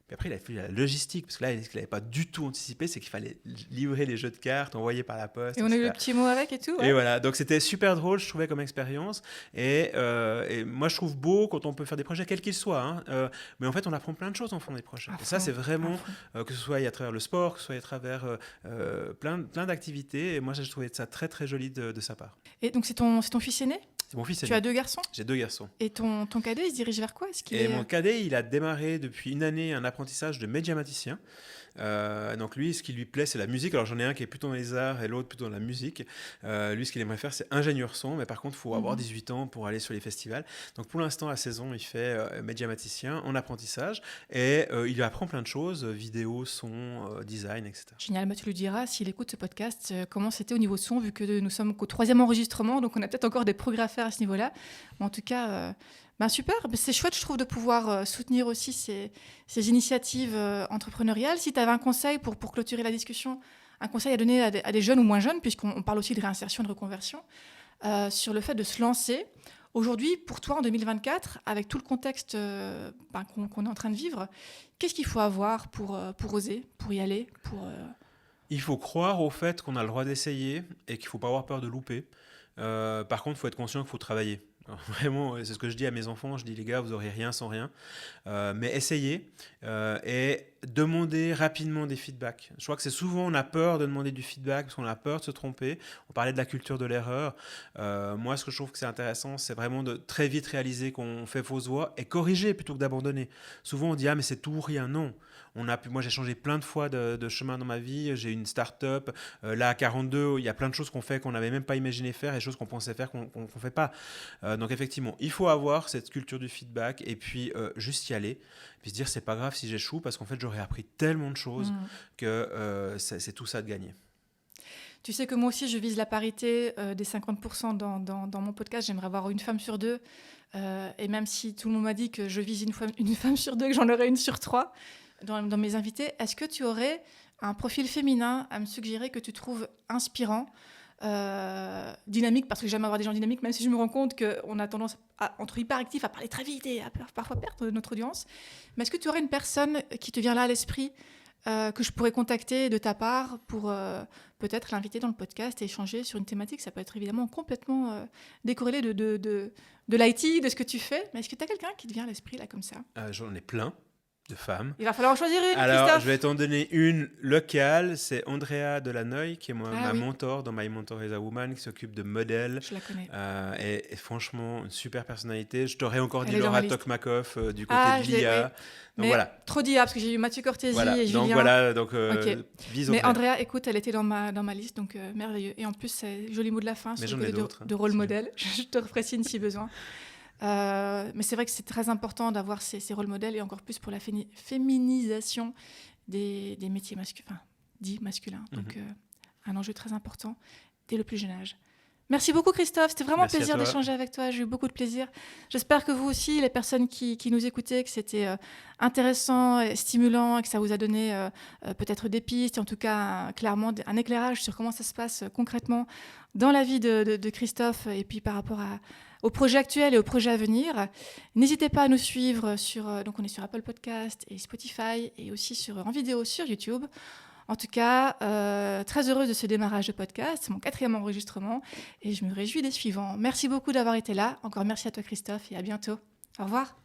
Puis après, il a fait la logistique, parce que là, ce qu'il n'avait pas du tout anticipé, c'est qu'il fallait livrer les jeux de cartes, envoyer par la poste. Et on a eu le petit mot avec et tout. Ouais. Et voilà, donc c'était super drôle, je trouvais, comme expérience. Et moi, je trouve beau quand on peut faire des projets, quels qu'ils soient. Mais en fait, on apprend plein de choses en faisant des projets. Et ça, c'est vraiment, que ce soit à travers le sport, que ce soit à travers plein d'activités. Et moi, je trouvais ça très, très joli de sa part. Et donc, c'est ton fils aîné ? C'est mon fils aîné. Tu as 2 garçons ? J'ai 2 garçons. Et ton cadet, il se dirige vers quoi ? Mon cadet, il a démarré depuis une année un apprentissage de médiamaticien. Donc lui, ce qui lui plaît, c'est la musique. Alors j'en ai un qui est plutôt dans les arts et l'autre plutôt dans la musique. Lui, ce qu'il aimerait faire, c'est ingénieur son, mais par contre, il faut avoir 18 ans pour aller sur les festivals. Donc pour l'instant, à 16 ans, il fait médiamaticien en apprentissage et il apprend plein de choses, vidéo, son, design, etc. Génial, tu lui diras, s'il écoute ce podcast, comment c'était au niveau son, vu que nous sommes qu'au 3e enregistrement, donc on a peut-être encore des progrès à faire à ce niveau-là. Mais en tout cas... super, c'est chouette, je trouve, de pouvoir soutenir aussi ces initiatives entrepreneuriales. Si tu avais un conseil pour clôturer la discussion, un conseil à donner à des jeunes ou moins jeunes, puisqu'on parle aussi de réinsertion, de reconversion, sur le fait de se lancer. Aujourd'hui, pour toi, en 2024, avec tout le contexte qu'on est en train de vivre, qu'est-ce qu'il faut avoir pour oser, pour y aller Il faut croire au fait qu'on a le droit d'essayer et qu'il ne faut pas avoir peur de louper. Par contre, il faut être conscient qu'il faut travailler. Alors, vraiment, c'est ce que je dis à mes enfants. Je dis, les gars, vous n'aurez rien sans rien. Mais essayez. Et demander rapidement des feedbacks. Je crois que c'est souvent, on a peur de demander du feedback parce qu'on a peur de se tromper. On parlait de la culture de l'erreur. Moi, ce que je trouve que c'est intéressant, c'est vraiment de très vite réaliser qu'on fait fausse voie et corriger plutôt que d'abandonner. Souvent, on dit « Ah, mais c'est tout ou rien ». Non. Moi, j'ai changé plein de fois de chemin dans ma vie. J'ai une start-up. Là, à 42, il y a plein de choses qu'on fait qu'on n'avait même pas imaginé faire et des choses qu'on pensait faire qu'on ne fait pas. Donc, effectivement, il faut avoir cette culture du feedback et puis juste y aller. Puis se dire, c'est pas grave si j'échoue parce qu'en fait, j'aurais appris tellement de choses que c'est tout ça de gagner. Tu sais que moi aussi, je vise la parité des 50% dans mon podcast. J'aimerais avoir une femme sur deux. Et même si tout le monde m'a dit que je vise une femme sur deux, que j'en aurais une sur trois dans mes invités, est-ce que tu aurais un profil féminin à me suggérer que tu trouves inspirant, dynamique, parce que j'aime avoir des gens dynamiques, même si je me rends compte qu'on a tendance, entre hyperactifs, à parler très vite et à parfois perdre notre audience. Mais est-ce que tu aurais une personne qui te vient là à l'esprit que je pourrais contacter de ta part pour peut-être l'inviter dans le podcast et échanger sur une thématique? Ça peut être évidemment complètement décorrélé de l'IT, de ce que tu fais, mais est-ce que tu as quelqu'un qui te vient à l'esprit là comme ça? J'en ai plein de femmes. Il va falloir en choisir une, Alors, Christophe. je vais t'en donner une locale, c'est Andrea Delanoy, qui est ma mentor dans My Mentor is a Woman, qui s'occupe de modèles. Je la connais. Et franchement, une super personnalité. Je t'aurais encore dit Laura Tokmakov du côté de l'IA. Donc mais voilà. Trop d'IA, parce que j'ai eu Mathieu Cortési et Julien. Donc voilà, vise Mais Andrea, écoute, elle était dans ma liste, donc merveilleux. Et en plus, c'est joli mot de la fin, sur le côté de rôle modèle. Je te referai signe si besoin. Mais c'est vrai que c'est très important d'avoir ces rôles modèles et encore plus pour la féminisation des métiers dits masculins. Donc, un enjeu très important dès le plus jeune âge. Merci beaucoup, Christophe. C'était vraiment un plaisir d'échanger avec toi. J'ai eu beaucoup de plaisir. J'espère que vous aussi, les personnes qui nous écoutaient, que c'était intéressant et stimulant et que ça vous a donné peut-être des pistes, et en tout cas, clairement, un éclairage sur comment ça se passe concrètement dans la vie de Christophe et puis par rapport aux projets actuels et aux projets à venir. N'hésitez pas à nous suivre donc on est sur Apple Podcast et Spotify et aussi en vidéo sur YouTube. En tout cas, très heureuse de ce démarrage de podcast. C'est mon 4e enregistrement et je me réjouis des suivants. Merci beaucoup d'avoir été là. Encore merci à toi, Christophe, et à bientôt. Au revoir.